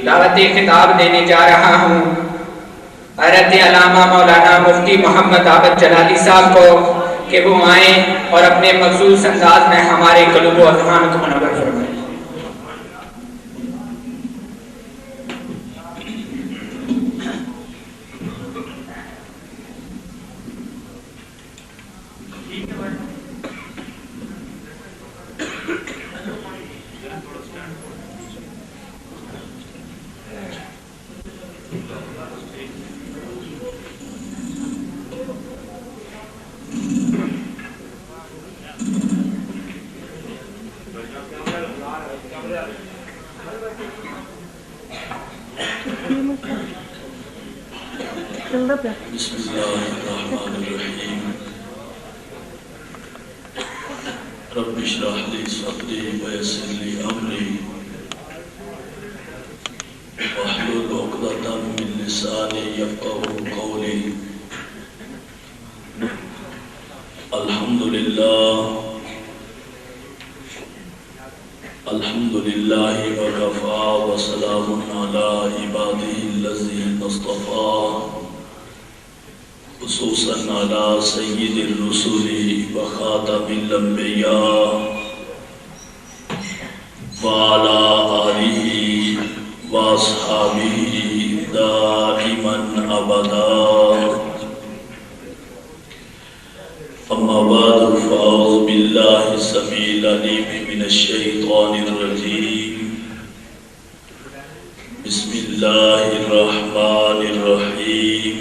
دعوت خطاب دینے جا رہا ہوں حضرت علامہ مولانا مفتی محمد عابد جلالی صاحب کو کہ وہ آئیں اور اپنے مخصوص انداز میں ہمارے قلوب و اذہان کو منور فرمائیں۔ بسم اللہ الرحمن الرحیم رب اشرح لی صدری ویسر لی امری واحلل عقدۃ من لسانی یفقهوا قولی۔ الحمد للہ وکفی وسلام علی عبادہ الذین اصطفی، خصوصاً علی سید الرسول وخاتم الانبیاء وعلی آلہ واصحابہ دائما ابدا۔ اما بعد فاعوذ باللہ السمیع العلیم من الشیطان الرجیم، بسم اللہ الرحمن الرحیم۔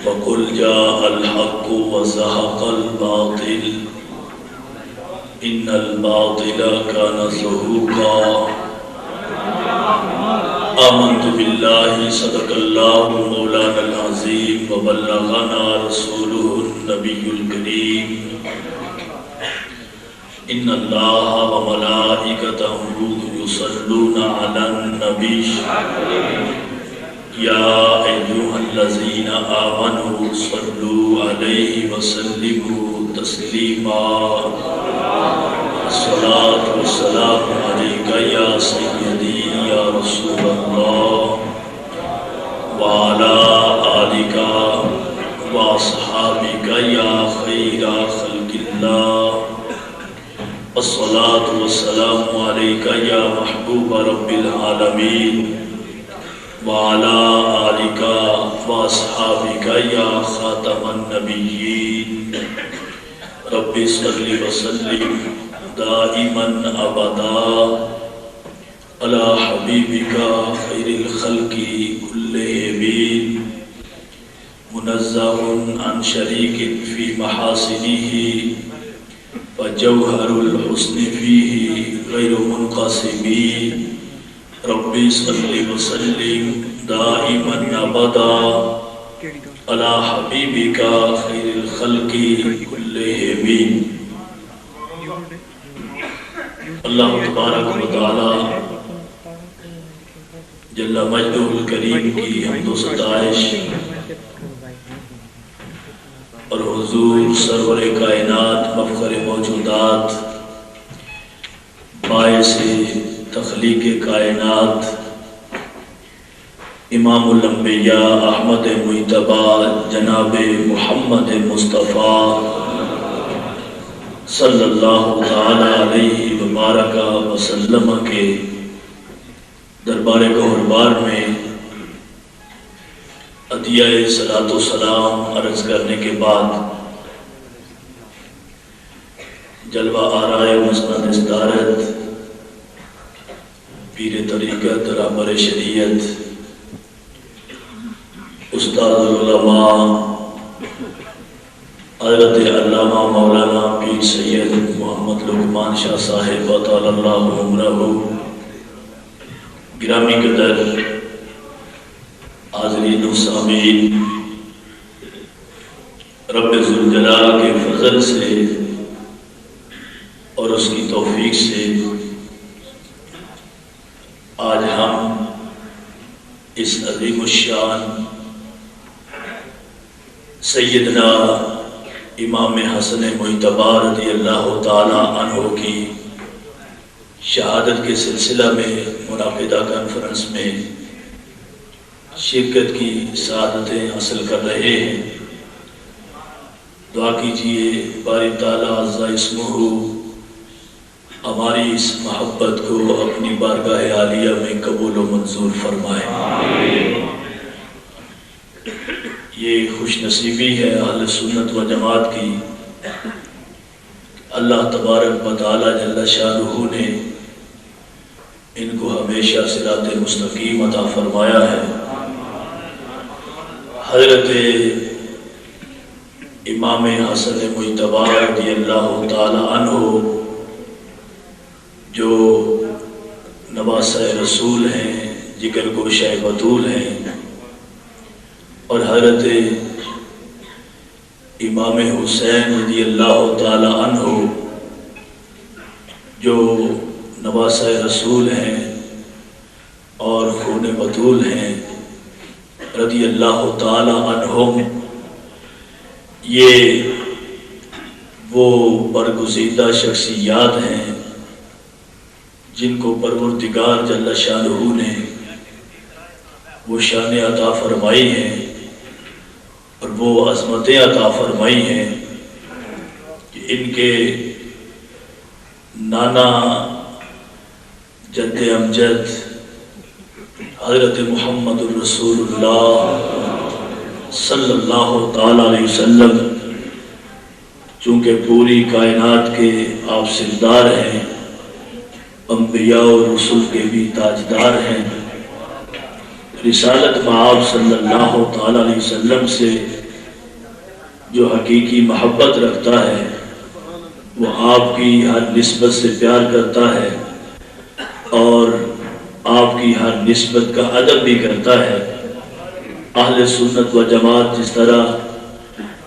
وَقُلْ جَاءَ الْحَقُّ وَزَهَقَ الْبَاطِلُ إِنَّ الْبَاطِلَ كَانَ زَهُوقًا۔ آمنت باللہ صدق اللہ مولانا العظیم وبلغنا رسولہ النبی الکریم۔ ان اللہ وملائکتہ یصلون علی النبی یا ایھا الذین آمنوا صلوا علیہ وسلموا تسلیما۔ الصلاۃ والسلام علیک یا سیدی یا رسول اللہ وعلی آلک واصحابک یا خیر خلق اللہ۔ الصلاۃ والسلام علیک یا محبوب رب العالمین وعلی آلک واصحابک یا خاتم النبیین۔ رب صل وسلم دائما ابدا علی حبیبک خیر الخلق کلہم، منزہ عن شریک فی محاسنہ وجوہر الحسن فیہ غیر منقسم۔ رب صل وسلم دائما ابدا علی حبیبک خیر الخلق کلہم۔ اللہ تبارک و تعالی جل مجدہ الکریم کی حمد و ستائش اور حضور سرور کائنات مفخر موجودات باعث تخلیق کائنات امام الانبیاء احمد مجتبی جناب محمد مصطفیٰ صلی اللہ تعالی علیہ وبارک وسلم کے دربار گہربار میں عطیہ صلاۃ و سلام عرض کرنے کے بعد جلوہ آرائے مسند استارت پیر طریقت رہبر شریعت استاد العلماء حضرت علامہ مولانا پیر سید محمد لقمان شاہ صاحب اطال اللہ عمرہ گرامی قدر حاضرین و سامعین، رب ذوالجلال کے فضل سے اور اس کی توفیق سے آج ہم اس عظیم الشان سیدنا امام حسن مجتبی رضی اللہ تعالی عنہ کی شہادت کے سلسلہ میں منعقدہ کانفرنس میں شرکت کی سعادتیں حاصل کر رہے ہیں۔ دعا کیجئے باری تعالیٰ عز اسمہ ہماری اس محبت کو اپنی بارگاہ عالیہ میں قبول و منظور فرمائے۔ یہ خوش نصیبی ہے اہل سنت و جماعت کی، اللہ تبارک و تعالیٰ جل شانہ نے ان کو ہمیشہ صراط مستقیم عطا فرمایا ہے۔ حضرت امام حسن مجتبی رضی اللہ تعالی عنہ جو نواسہ رسول ہیں، جگر گوشہ بطول ہیں، اور حضرت امام حسین رضی اللہ تعالی عنہ جو نواسہ رسول ہیں اور خون بطول ہیں رضی اللہ تعالی عنہم، یہ وہ برگزیدہ شخصیات ہیں جن کو پروردگار جل شانہ نے وہ شان عطا فرمائی ہیں اور وہ عظمتیں عطا فرمائی ہیں کہ ان کے نانا جد امجد حضرت محمد الرسول اللہ صلی اللہ تعالی علیہ وسلم چونکہ پوری کائنات کے آپ سردار ہیں، انبیاء اور رسول کے بھی تاجدار ہیں، رسالت مآب صلی اللہ تعالی علیہ وسلم سے جو حقیقی محبت رکھتا ہے وہ آپ کی ہر نسبت سے پیار کرتا ہے اور آپ کی ہر نسبت کا ادب بھی کرتا ہے۔ اہل سنت و جماعت جس طرح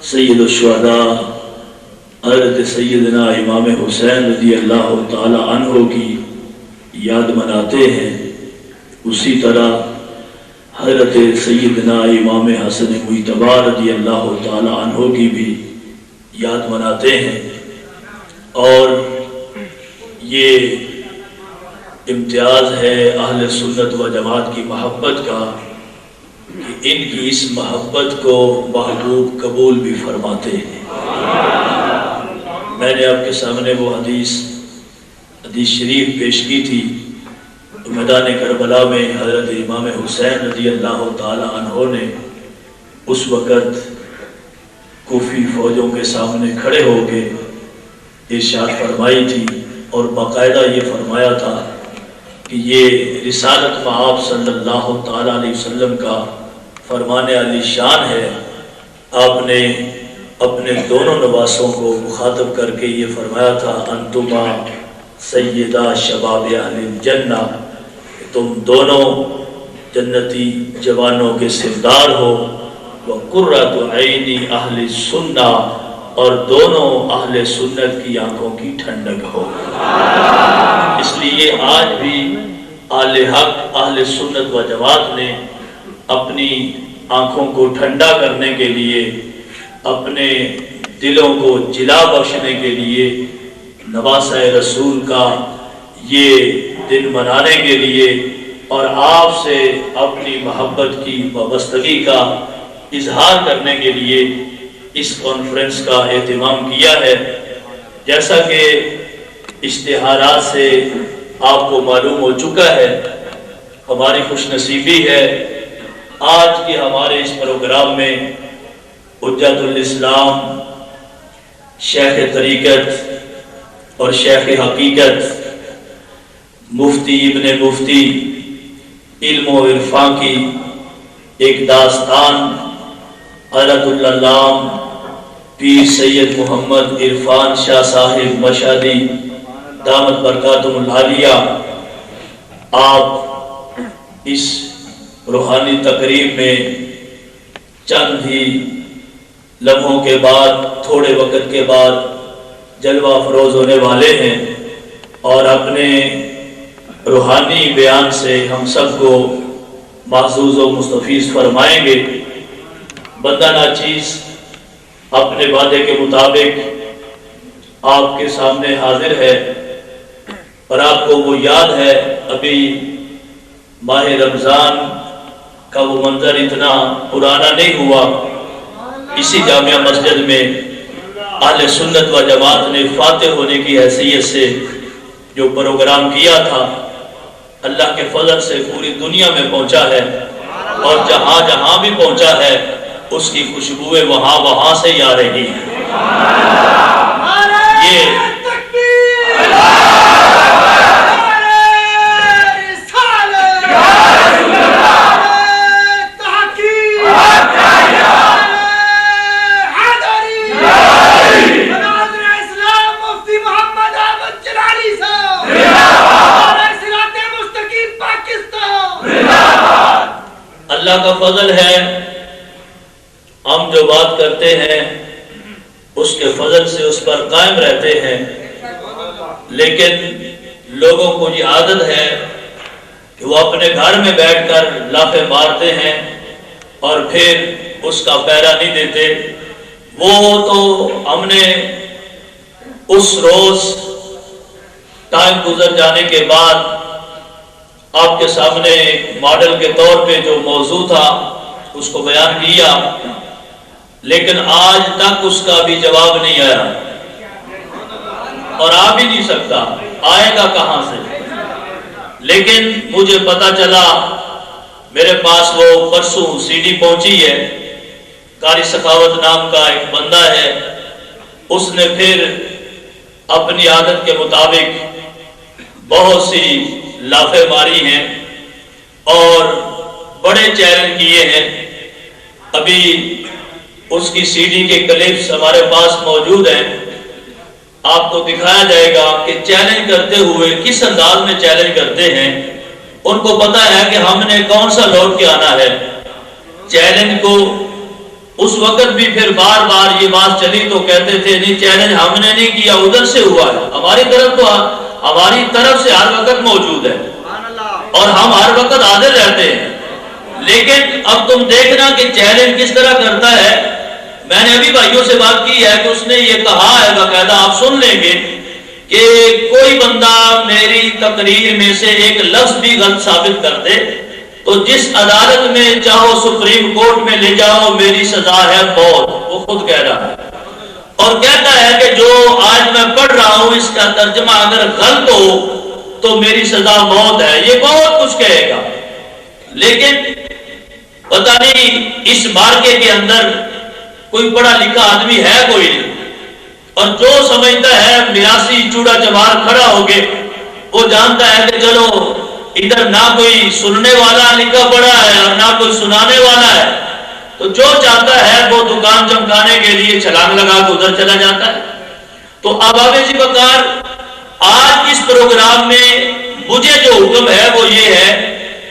سید الشہداء حضرت سیدنا امام حسین رضی اللہ تعالی عنہ کی یاد مناتے ہیں، اسی طرح حضرت سیدنا امام حسن مجتبی رضی اللہ تعالی عنہ کی بھی یاد مناتے ہیں۔ اور یہ امتیاز ہے اہل سنت و جماعت کی محبت کا کہ ان کی اس محبت کو محبوب قبول بھی فرماتے ہیں۔ میں نے آپ کے سامنے وہ حدیث شریف پیش کی تھی، میدان کربلا میں حضرت امام حسین رضی اللہ تعالی عنہ نے اس وقت کوفی فوجوں کے سامنے کھڑے ہو کے ارشاد فرمائی تھی اور باقاعدہ یہ فرمایا تھا کہ یہ رسالت مآب صلی اللہ تعالی علیہ وسلم کا فرمان علی شان ہے۔ آپ نے اپنے دونوں نواسوں کو مخاطب کر کے یہ فرمایا تھا، انتما سیدہ شباب اہل الجنہ، تم دونوں جنتی جوانوں کے سردار ہو، وقرۃ عینی اہل السنہ، اور دونوں اہل سنت کی آنکھوں کی ٹھنڈک ہو۔ اس لیے آج بھی اہل حق اہل سنت و جماعت نے اپنی آنکھوں کو ٹھنڈا کرنے کے لیے، اپنے دلوں کو جلا بخشنے کے لیے نواسہ رسول کا یہ دن منانے کے لیے اور آپ سے اپنی محبت کی وابستگی کا اظہار کرنے کے لیے اس کانفرنس کا اہتمام کیا ہے۔ جیسا کہ اشتہارات سے آپ کو معلوم ہو چکا ہے، ہماری خوش نصیبی ہے آج کے ہمارے اس پروگرام میں حجت الاسلام، شیخ طریقت اور شیخ حقیقت، مفتی ابن مفتی علم و عرفان کی ایک داستان حضرت العلام پیر سید محمد عرفان شاہ صاحب مشہدی دامت برکاتہم العالیہ، آپ اس روحانی تقریب میں چند ہی لمحوں کے بعد، تھوڑے وقت کے بعد جلوہ افروز ہونے والے ہیں اور اپنے روحانی بیان سے ہم سب کو محظوظ و مستفیض فرمائیں گے۔ بندہ ناچیز اپنے وعدے کے مطابق آپ کے سامنے حاضر ہے۔ اور آپ کو وہ یاد ہے ابھی ماہ رمضان کا وہ منظر اتنا پرانا نہیں ہوا، اسی جامعہ مسجد میں اہل سنت و جماعت نے فاتح ہونے کی حیثیت سے جو پروگرام کیا تھا، اللہ کے فضل سے پوری دنیا میں پہنچا ہے، اور جہاں جہاں بھی پہنچا ہے اس کی خوشبوئیں وہاں سے ہی آ رہی ہیں۔ یہ اللہ کا فضل ہے، ہم جو بات کرتے ہیں اس کے فضل سے اس پر قائم رہتے ہیں، لیکن لوگوں کو یہ عادت ہے کہ وہ اپنے گھر میں بیٹھ کر لافے مارتے ہیں اور پھر اس کا پیرا نہیں دیتے۔ وہ تو ہم نے اس روز ٹائم گزر جانے کے بعد آپ کے سامنے ایک ماڈل کے طور پہ جو موضوع تھا اس کو بیان کیا، لیکن آج تک اس کا بھی جواب نہیں آیا، اور آ بھی نہیں سکتا، آئے گا کہاں سے؟ لیکن مجھے پتا چلا، میرے پاس وہ پرسوں سی ڈی پہنچی ہے، قاری سخاوت نام کا ایک بندہ ہے، اس نے پھر اپنی عادت کے مطابق بہت سی لافے ماری ہیں اور بڑے چیلنج کیے ہیں۔ ابھی اس کی سی ڈی کے کلپس ہمارے پاس موجود ہیں، آپ کو دکھایا جائے گا کہ چیلنج کرتے ہوئے کس انداز میں چیلنج کرتے ہیں۔ ان کو پتا ہے کہ ہم نے کون سا لوٹ کے آنا ہے۔ چیلنج کو اس وقت بھی پھر بار بار یہ بات چلی تو کہتے تھے نہیں چیلنج ہم نے نہیں کیا، ادھر سے ہوا ہے، ہماری طرف سے ہر وقت موجود ہے اور ہم ہر وقت حاضر رہتے ہیں۔ لیکن اب تم دیکھنا کہ چیلنج کس طرح کرتا ہے۔ میں نے ابھی بھائیوں سے بات کی ہے کہ اس نے یہ کہا ہے، باقاعدہ آپ سن لیں گے کہ کوئی بندہ میری تقریر میں سے ایک لفظ بھی غلط ثابت کر دے تو جس عدالت میں چاہو سپریم کورٹ میں لے جاؤ میری سزا ہے موت۔ وہ خود کہہ رہا ہے اور کہتا ہے کہ جو آج میں پڑھ رہا ہوں اس کا ترجمہ اگر غلط ہو تو میری سزا موت ہے۔ یہ بہت کچھ کہے گا، لیکن پتہ نہیں اس مارکے کے اندر کوئی پڑھا لکھا آدمی ہے کوئی نہیں، اور جو سمجھتا ہے میراثی چوڑا چمار کھڑا ہو کے وہ جانتا ہے کہ چلو ادھر نہ کوئی سننے والا لکھا پڑا ہے اور نہ کوئی سنانے والا ہے، تو جو چاہتا ہے وہ دکان چمکانے کے لیے چھلانگ لگا کے ادھر چلا جاتا ہے۔ تو احباب جی وقار، آج اس پروگرام میں مجھے جو حکم ہے وہ یہ ہے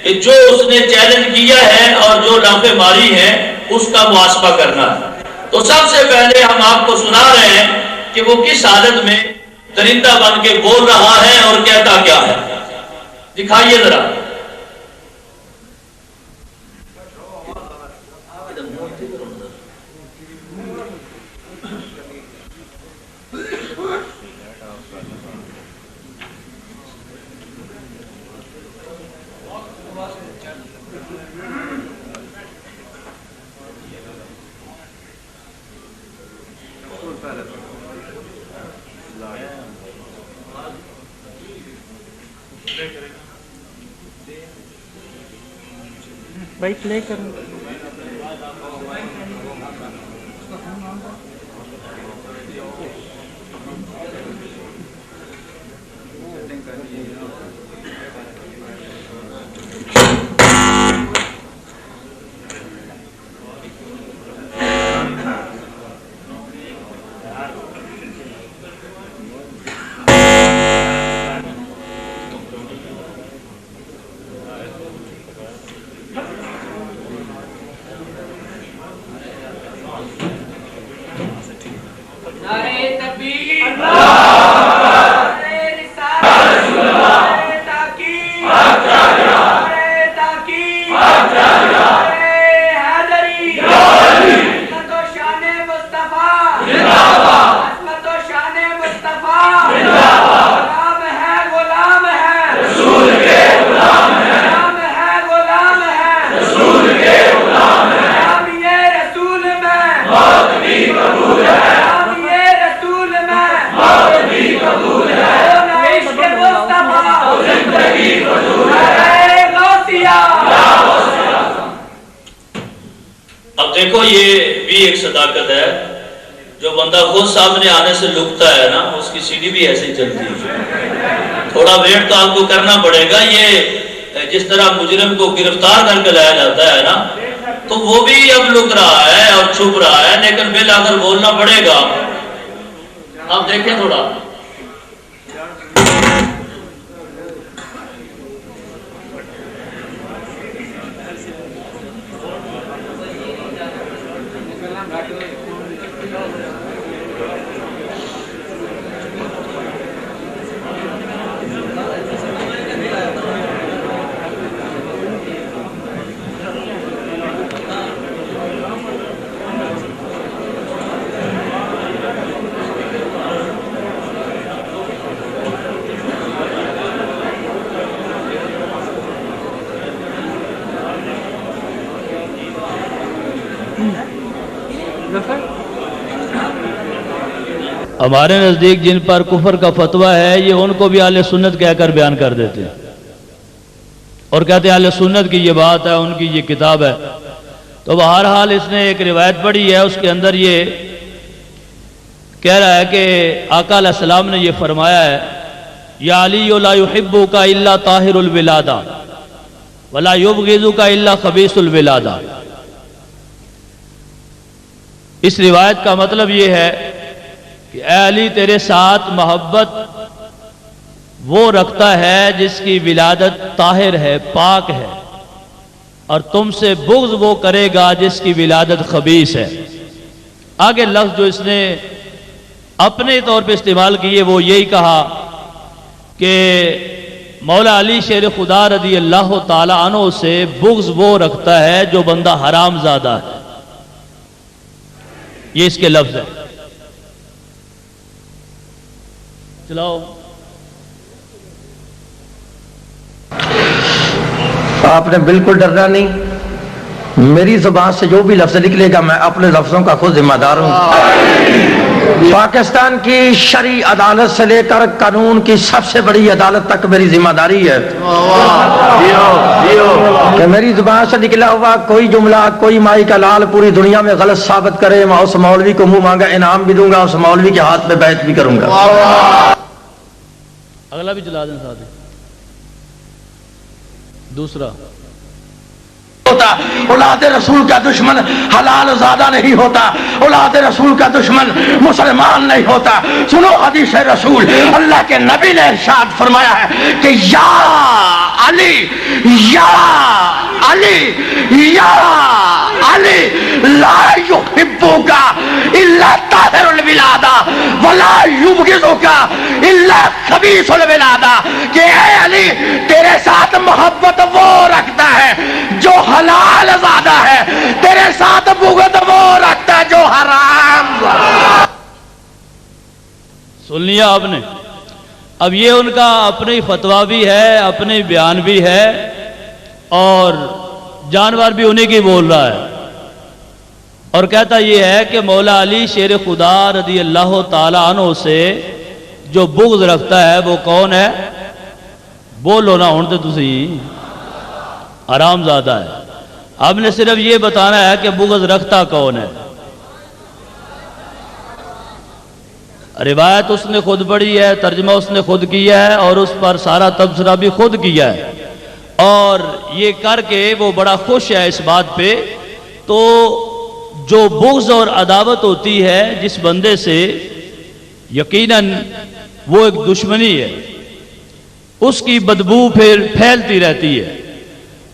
کہ جو اس نے چیلنج کیا ہے اور جو لافے ماری ہیں اس کا محاسبہ کرنا ہے۔ تو سب سے پہلے ہم آپ کو سنا رہے ہیں کہ وہ کس حالت میں درندہ بن کے بول رہا ہے اور کہتا کیا ہے۔ دکھائیے ذرا۔ بھائی پلے کرو۔ دیکھو یہ بھی ایک صداقت ہے، جو بندہ خود سامنے آنے سے لکتا ہے نا اس کی سیڑھی بھی ایسے ہی چلتی ہے، تھوڑا ویٹ تو آپ کو کرنا پڑے گا۔ یہ جس طرح مجرم کو گرفتار کر کے لایا جاتا ہے نا، تو وہ بھی اب لک رہا ہے اور چھپ رہا ہے، لیکن بالآخر بولنا پڑے گا۔ آپ دیکھیں تھوڑا ہمارے نزدیک جن پر کفر کا فتویٰ ہے یہ ان کو بھی اہل سنت کہہ کر بیان کر دیتے ہیں اور کہتے ہیں اہل سنت کی یہ بات ہے، ان کی یہ کتاب ہے۔ تو بہرحال اس نے ایک روایت پڑھی ہے، اس کے اندر یہ کہہ رہا ہے کہ آقا علیہ السلام نے یہ فرمایا ہے، یا علی لا یحبک الا طاہر الولادہ ولا یبغضک الا خبیث الولادہ۔ اس روایت کا مطلب یہ ہے کہ اے علی تیرے ساتھ محبت وہ رکھتا ہے جس کی ولادت طاہر ہے، پاک ہے، اور تم سے بغض وہ کرے گا جس کی ولادت خبیث ہے۔ آگے لفظ جو اس نے اپنے طور پہ استعمال کیے وہ یہی کہا کہ مولا علی شیر خدا رضی اللہ تعالی عنہ سے بغض وہ رکھتا ہے جو بندہ حرام زادہ ہے، یہ اس کے لفظ ہے۔ چلاؤ آپ نے بالکل ڈرنا نہیں، میری زبان سے جو بھی لفظ نکلے گا میں اپنے لفظوں کا خود ذمہ دار ہوں۔ پاکستان کی شرعی عدالت سے لے کر قانون کی سب سے بڑی عدالت تک میری ذمہ داری ہے کہ میری زبان سے نکلا ہوا کوئی جملہ، کوئی مائی کا لال پوری دنیا میں غلط ثابت کرے، میں اس مولوی کو منہ مانگا انعام بھی دوں گا، اس مولوی کے ہاتھ میں بیعت بھی کروں گا۔ اگلا بھی چلا دیں ساتھ دوسرا۔ اولاد رسول کا دشمن حلال زادہ نہیں ہوتا، اولاد رسول کا دشمن مسلمان نہیں ہوتا۔ سنو حدیث رسول، اللہ کے نبی نے ارشاد فرمایا ہے کہ یا علی یا علی یا علی لا یحبک الا طاہر الولادہ ولا یبغضک الا خبیث الولادہ، کہ اے علی تیرے ساتھ محبت وہ رکھتا ہے جو حلال زادہ ہے، تیرے ساتھ بغض وہ رکھتا ہے جو حرام زادہ۔ سن لیا آپ نے؟ اب یہ ان کا اپنی فتویٰ بھی ہے، اپنے بیان بھی ہے، اور جانور بھی انہی کی بول رہا ہے، اور کہتا یہ ہے کہ مولا علی شیر خدا رضی اللہ تعالی عنہ سے جو بغض رکھتا ہے وہ کون ہے؟ بولو نہ ہوں تو تسی حرام زادہ ہے۔ ہم نے صرف یہ بتانا ہے کہ بغض رکھتا کون ہے۔ روایت اس نے خود پڑھی ہے، ترجمہ اس نے خود کیا ہے، اور اس پر سارا تبصرہ بھی خود کیا ہے، اور یہ کر کے وہ بڑا خوش ہے اس بات پہ۔ تو جو بغض اور عداوت ہوتی ہے جس بندے سے، یقیناً وہ ایک دشمنی ہے، اس کی بدبو پھر پھیلتی رہتی ہے،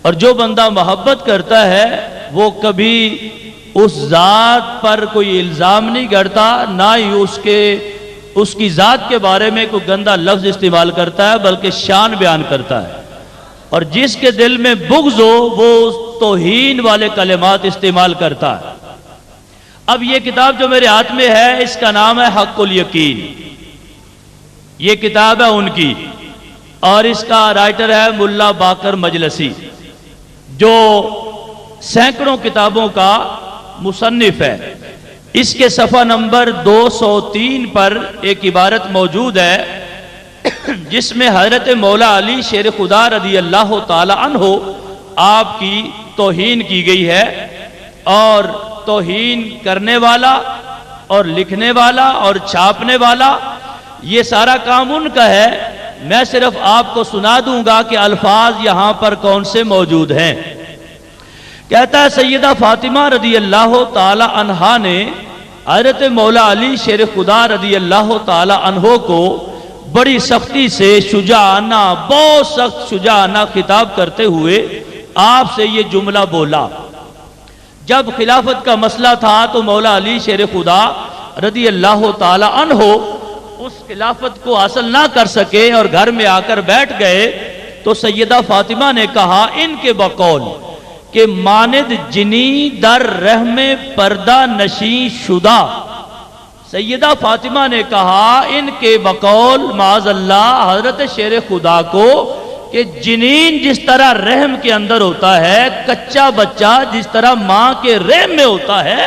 اور جو بندہ محبت کرتا ہے وہ کبھی اس ذات پر کوئی الزام نہیں کرتا، نہ ہی اس کی ذات کے بارے میں کوئی گندا لفظ استعمال کرتا ہے، بلکہ شان بیان کرتا ہے، اور جس کے دل میں بغض ہو وہ توہین والے کلمات استعمال کرتا ہے۔ اب یہ کتاب جو میرے ہاتھ میں ہے اس کا نام ہے حق الیقین، یہ کتاب ہے ان کی، اور اس کا رائٹر ہے ملا باقر مجلسی جو سینکڑوں کتابوں کا مصنف ہے۔ اس کے صفحہ نمبر 203 پر ایک عبارت موجود ہے جس میں حضرت مولا علی شیر خدا رضی اللہ تعالی عنہ آپ کی توہین کی گئی ہے، اور توہین کرنے والا اور لکھنے والا اور چھاپنے والا، یہ سارا کام ان کا ہے۔ میں صرف آپ کو سنا دوں گا کہ الفاظ یہاں پر کون سے موجود ہیں۔ کہتا ہے سیدہ فاطمہ رضی اللہ تعالی عنہا نے حضرت مولا علی شیر خدا رضی اللہ تعالی عنہ کو بڑی سختی سے شجاعانہ، بہت سخت شجاعانہ خطاب کرتے ہوئے آپ سے یہ جملہ بولا۔ جب خلافت کا مسئلہ تھا تو مولا علی شیر خدا رضی اللہ تعالی عنہ اس خلافت کو حاصل نہ کر سکے اور گھر میں آ کر بیٹھ گئے، تو سیدہ فاطمہ نے کہا ان کے بقول کہ ماند جنی در رحم پردہ نشیں شدہ، سیدہ فاطمہ نے کہا ان کے بقول معاذ اللہ حضرت شیر خدا کو کہ جنین جس طرح رحم کے اندر ہوتا ہے، کچا بچہ جس طرح ماں کے رحم میں ہوتا ہے،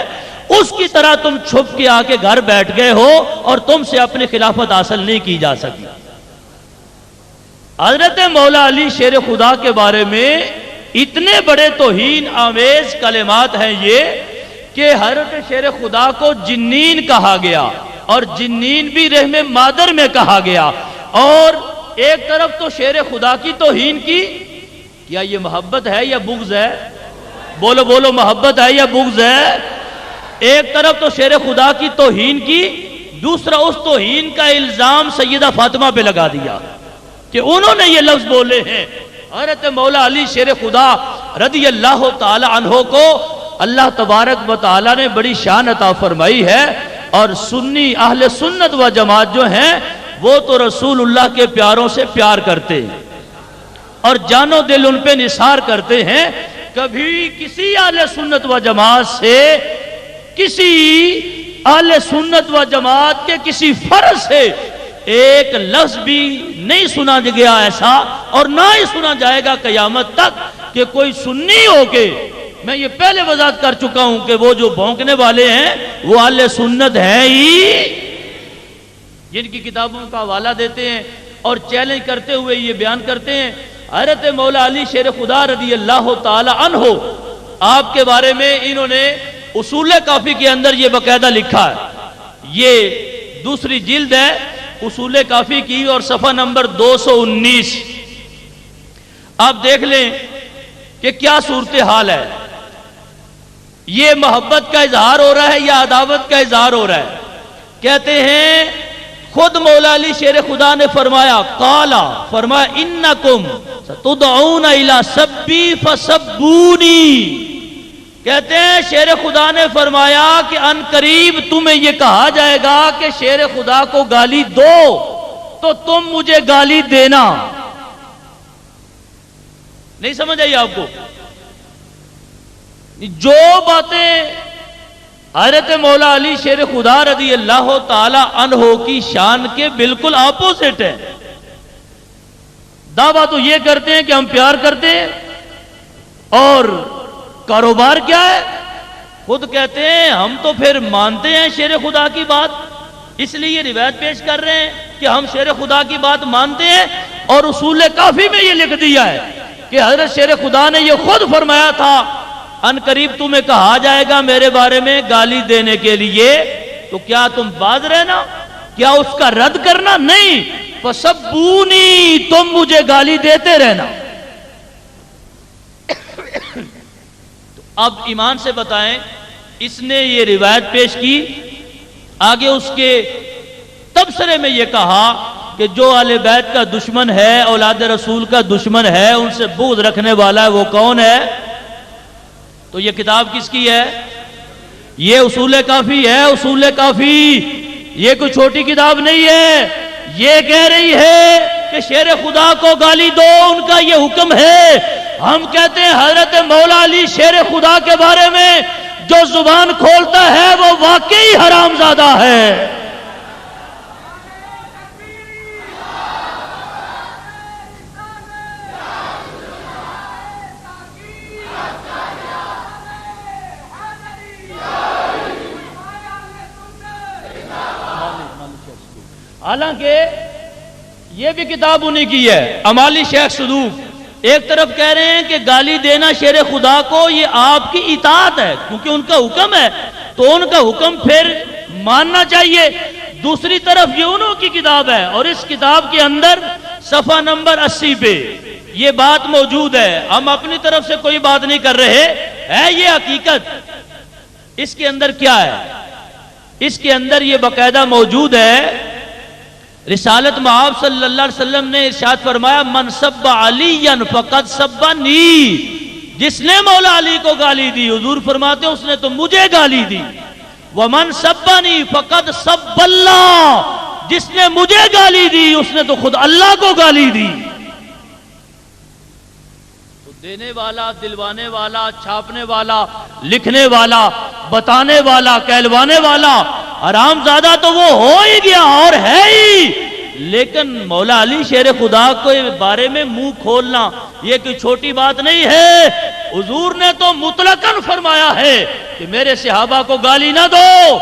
اس کی طرح تم چھپ کے آ کے گھر بیٹھ گئے ہو اور تم سے اپنی خلافت حاصل نہیں کی جا سکی۔ حضرت مولا علی شیر خدا کے بارے میں اتنے بڑے توہین آمیز کلمات ہیں یہ کہ حضرت شیر خدا کو جنین کہا گیا، اور جنین بھی رحم مادر میں کہا گیا، اور ایک طرف تو شیر خدا کی توہین کی، کیا یہ محبت ہے یا بغض ہے؟ بولو بولو، محبت ہے یا بغض ہے؟ ایک طرف تو شیر خدا کی توہین کی، دوسرا اس توہین کا الزام سیدہ فاطمہ پہ لگا دیا کہ انہوں نے یہ لفظ بولے ہیں۔ حضرت مولا علی شیر خدا رضی اللہ تعالی عنہ کو اللہ تبارک و تعالی نے بڑی شان عطا فرمائی ہے، اور سنی اہل سنت و جماعت جو ہیں وہ تو رسول اللہ کے پیاروں سے پیار کرتے ہیں اور جان و دل ان پہ نثار کرتے ہیں۔ کبھی کسی اہل سنت و جماعت سے، کسی اہل سنت و جماعت کے کسی فرد سے ایک لفظ بھی نہیں سنا گیا ایسا، اور نہ ہی سنا جائے گا قیامت تک کہ کوئی سنی ہو کے، میں یہ پہلے وضاحت کر چکا ہوں کہ وہ جو بھونکنے والے ہیں وہ اہل سنت ہیں ہی، جن کی کتابوں کا حوالہ دیتے ہیں اور چیلنج کرتے ہوئے یہ بیان کرتے ہیں۔ حضرت مولا علی شیر خدا رضی اللہ تعالی عنہ، آپ کے بارے میں انہوں نے اصول کافی کے اندر یہ باقاعدہ لکھا ہے، یہ دوسری جلد ہے اصول کافی کی اور صفحہ نمبر 219۔ آپ دیکھ لیں کہ کیا صورتحال ہے، یہ محبت کا اظہار ہو رہا ہے یا عداوت کا اظہار ہو رہا ہے؟ کہتے ہیں خود مولا علی شیر خدا نے فرمایا، قالا فرمایا انکم ستدعون الی سبی فسبونی، کہتے ہیں شیر خدا نے فرمایا کہ ان قریب تمہیں یہ کہا جائے گا کہ شیر خدا کو گالی دو تو تم مجھے گالی دینا۔ نہیں سمجھ آئی آپ کو؟ جو باتیں حضرت مولا علی شیر خدا رضی اللہ تعالی عنہ کی شان کے بالکل اپوزٹ ہے۔ دعویٰ تو یہ کرتے ہیں کہ ہم پیار کرتے ہیں، اور کاروبار کیا ہے؟ خود کہتے ہیں ہم تو پھر مانتے ہیں شیر خدا کی بات، اس لیے یہ روایت پیش کر رہے ہیں کہ ہم شیر خدا کی بات مانتے ہیں، اور اصول کافی میں یہ لکھ دیا ہے کہ حضرت شیر خدا نے یہ خود فرمایا تھا ان قریب تمہیں کہا جائے گا میرے بارے میں گالی دینے کے لیے، تو کیا تم باز رہنا؟ کیا اس کا رد کرنا؟ نہیں، فسبونی، تم مجھے گالی دیتے رہنا۔ تو اب ایمان سے بتائیں، اس نے یہ روایت پیش کی، آگے اس کے تبصرے میں یہ کہا کہ جو اہل بیت کا دشمن ہے، اولاد رسول کا دشمن ہے، ان سے بغض رکھنے والا ہے، وہ کون ہے؟ تو یہ کتاب کس کی ہے؟ یہ اصول کافی ہے۔ اصول کافی یہ کوئی چھوٹی کتاب نہیں ہے، یہ کہہ رہی ہے کہ شیر خدا کو گالی دو، ان کا یہ حکم ہے۔ ہم کہتے ہیں حضرت مولا علی شیر خدا کے بارے میں جو زبان کھولتا ہے وہ واقعی حرام زادہ ہے۔ حالانکہ یہ بھی کتاب انہی کی ہے، امالی شیخ صدوق، ایک طرف کہہ رہے ہیں کہ گالی دینا شیر خدا کو یہ آپ کی اطاعت ہے کیونکہ ان کا حکم ہے تو ان کا حکم پھر ماننا چاہیے. دوسری طرف یہ انہوں کی کتاب ہے اور اس کتاب کے اندر صفحہ نمبر 80 پہ یہ بات موجود ہے. ہم اپنی طرف سے کوئی بات نہیں کر رہے, ہے یہ حقیقت. اس کے اندر کیا ہے؟ اس کے اندر یہ باقاعدہ موجود ہے. رسالت مآب صلی اللہ علیہ وسلم نے ارشاد فرمایا من سب علی فقد سبنی, جس نے مولا علی کو گالی دی حضور فرماتے ہیں اس نے تو مجھے گالی دی. ومن سبنی فقد سب اللہ, جس نے مجھے گالی دی اس نے تو خود اللہ کو گالی دی. تو دینے والا, دلوانے والا, چھاپنے والا, لکھنے والا, بتانے والا, کہلوانے والا حرام زادہ تو وہ ہو ہی گیا اور ہے ہی. لیکن مولا علی شیر خدا کے بارے میں منہ کھولنا یہ کوئی چھوٹی بات نہیں ہے. حضور نے تو مطلقاً فرمایا ہے کہ میرے صحابہ کو گالی نہ دو.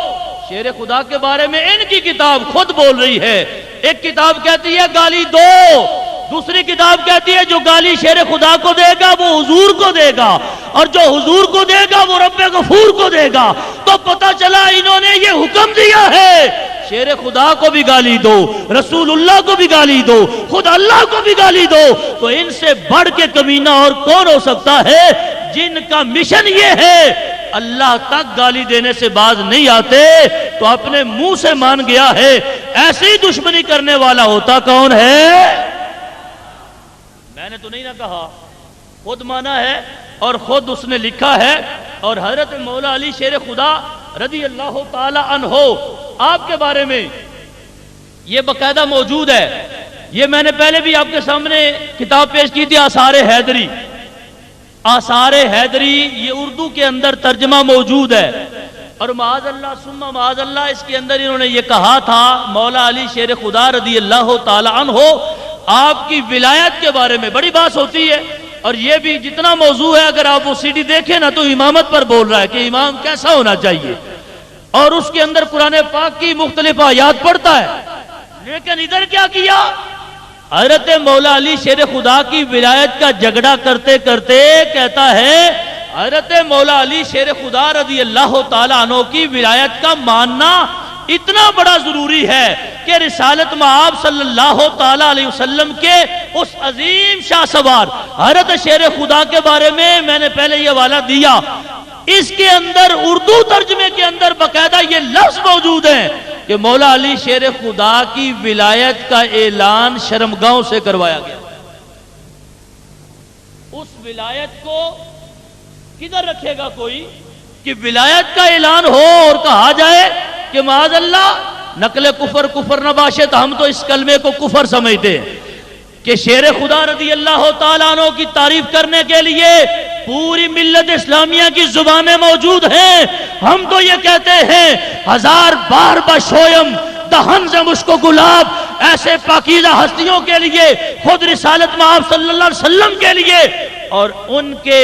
شیر خدا کے بارے میں ان کی کتاب خود بول رہی ہے. ایک کتاب کہتی ہے گالی دو, دوسری کتاب کہتی ہے جو گالی شیر خدا کو دے گا وہ حضور کو دے گا, اور جو حضور کو دے گا وہ رب غفور کو دے گا. تو پتہ چلا انہوں نے یہ حکم دیا ہے شیر خدا کو بھی گالی دو, رسول اللہ کو بھی گالی دو, خود اللہ کو بھی گالی دو. تو ان سے بڑھ کے کمینہ اور کون ہو سکتا ہے جن کا مشن یہ ہے اللہ تک گالی دینے سے باز نہیں آتے تو اپنے منہ سے مان گیا ہے. ایسی دشمنی کرنے والا ہوتا کون ہے؟ میں نے تو نہیں نہ کہا, خود مانا ہے اور خود اس نے لکھا ہے. اور حضرت مولا علی شیر خدا رضی اللہ تعالی عنہ آپ کے بارے میں یہ باقاعدہ موجود ہے. یہ میں نے پہلے بھی آپ کے سامنے کتاب پیش کی تھی آثار حیدری. آثار حیدری یہ اردو کے اندر ترجمہ موجود ہے. اور معاذ اللہ ثم معاذ اللہ اس کے اندر انہوں نے یہ کہا تھا مولا علی شیر خدا رضی اللہ تعالی عنہ آپ کی ولایت کے بارے میں بڑی بات ہوتی ہے. اور یہ بھی جتنا موضوع ہے اگر آپ وہ سی ڈی دیکھیں نا تو امامت پر بول رہا ہے کہ امام کیسا ہونا چاہیے, اور اس کے اندر قرآن پاک کی مختلف آیات پڑھتا ہے. لیکن ادھر کیا کیا, حضرت مولا علی شیر خدا کی ولایت کا جھگڑا کرتے کرتے کہتا ہے حضرت مولا علی شیر خدا رضی اللہ تعالیٰ عنہ کی ولایت کا ماننا اتنا بڑا ضروری ہے کہ رسالت مآب صلی اللہ تعالیٰ علیہ وسلم کے اس عظیم شاہ سوار حضرت شیر خدا کے بارے میں نے پہلے یہ حوالہ دیا. اس کے اندر اردو ترجمے کے اندر باقاعدہ یہ لفظ موجود ہیں کہ مولا علی شیر خدا کی ولایت کا اعلان شرمگاؤں سے کروایا گیا. اس ولایت کو کدھر رکھے گا کوئی کہ ولایت کا اعلان ہو اور کہا جائے کہ معاذ اللہ نقل کفر نہ باشد. ہم تو اس کلمے کو کفر سمجھتے ہیں کہ شیر خدا رضی اللہ تعالیٰ عنہ کی تعریف کرنے کے لیے پوری ملت اسلامیہ کی زبانیں موجود ہیں. ہم تو یہ کہتے ہیں ہزار بار بشویم دہن سے مشک و گلاب, ایسے پاکیزہ ہستیوں کے لیے, خود رسالت مآب صلی اللہ علیہ وسلم کے لیے اور ان کے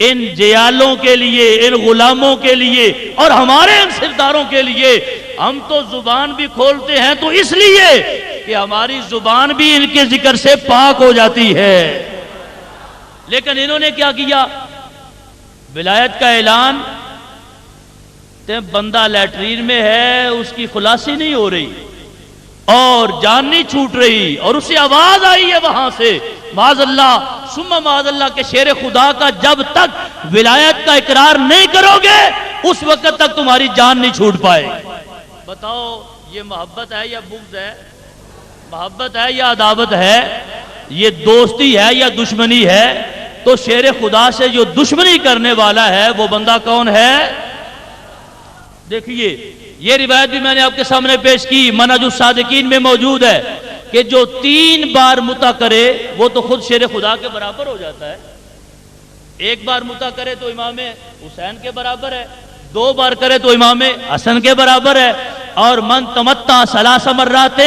ان جیالوں کے لیے, ان غلاموں کے لیے اور ہمارے ان سرداروں کے لیے ہم تو زبان بھی کھولتے ہیں تو اس لیے کہ ہماری زبان بھی ان کے ذکر سے پاک ہو جاتی ہے. لیکن انہوں نے کیا کیا, ولایت کا اعلان, بندہ لیٹرین میں ہے اس کی خلاصی نہیں ہو رہی اور جان نہیں چھوٹ رہی اور اسے آواز آئی ہے وہاں سے معاذ اللہ ثم معاذ اللہ کے شیر خدا کا جب تک ولایت کا اقرار نہیں کرو گے اس وقت تک تمہاری جان نہیں چھوٹ پائے. بتاؤ یہ محبت ہے یا بغض ہے, محبت ہے یا عداوت ہے, یہ دوستی ہے یا دشمنی ہے؟ تو شیر خدا سے جو دشمنی کرنے والا ہے وہ بندہ کون ہے؟ دیکھیے یہ روایت بھی میں نے آپ کے سامنے پیش کی, منہج الصادقین میں موجود ہے کہ جو 3 بار متا کرے وہ تو خود شیر خدا کے برابر ہو جاتا ہے. 1 بار متا کرے تو امام حسین کے برابر ہے, 2 بار کرے تو امام حسن کے برابر ہے. اور من تمتع 3 مرات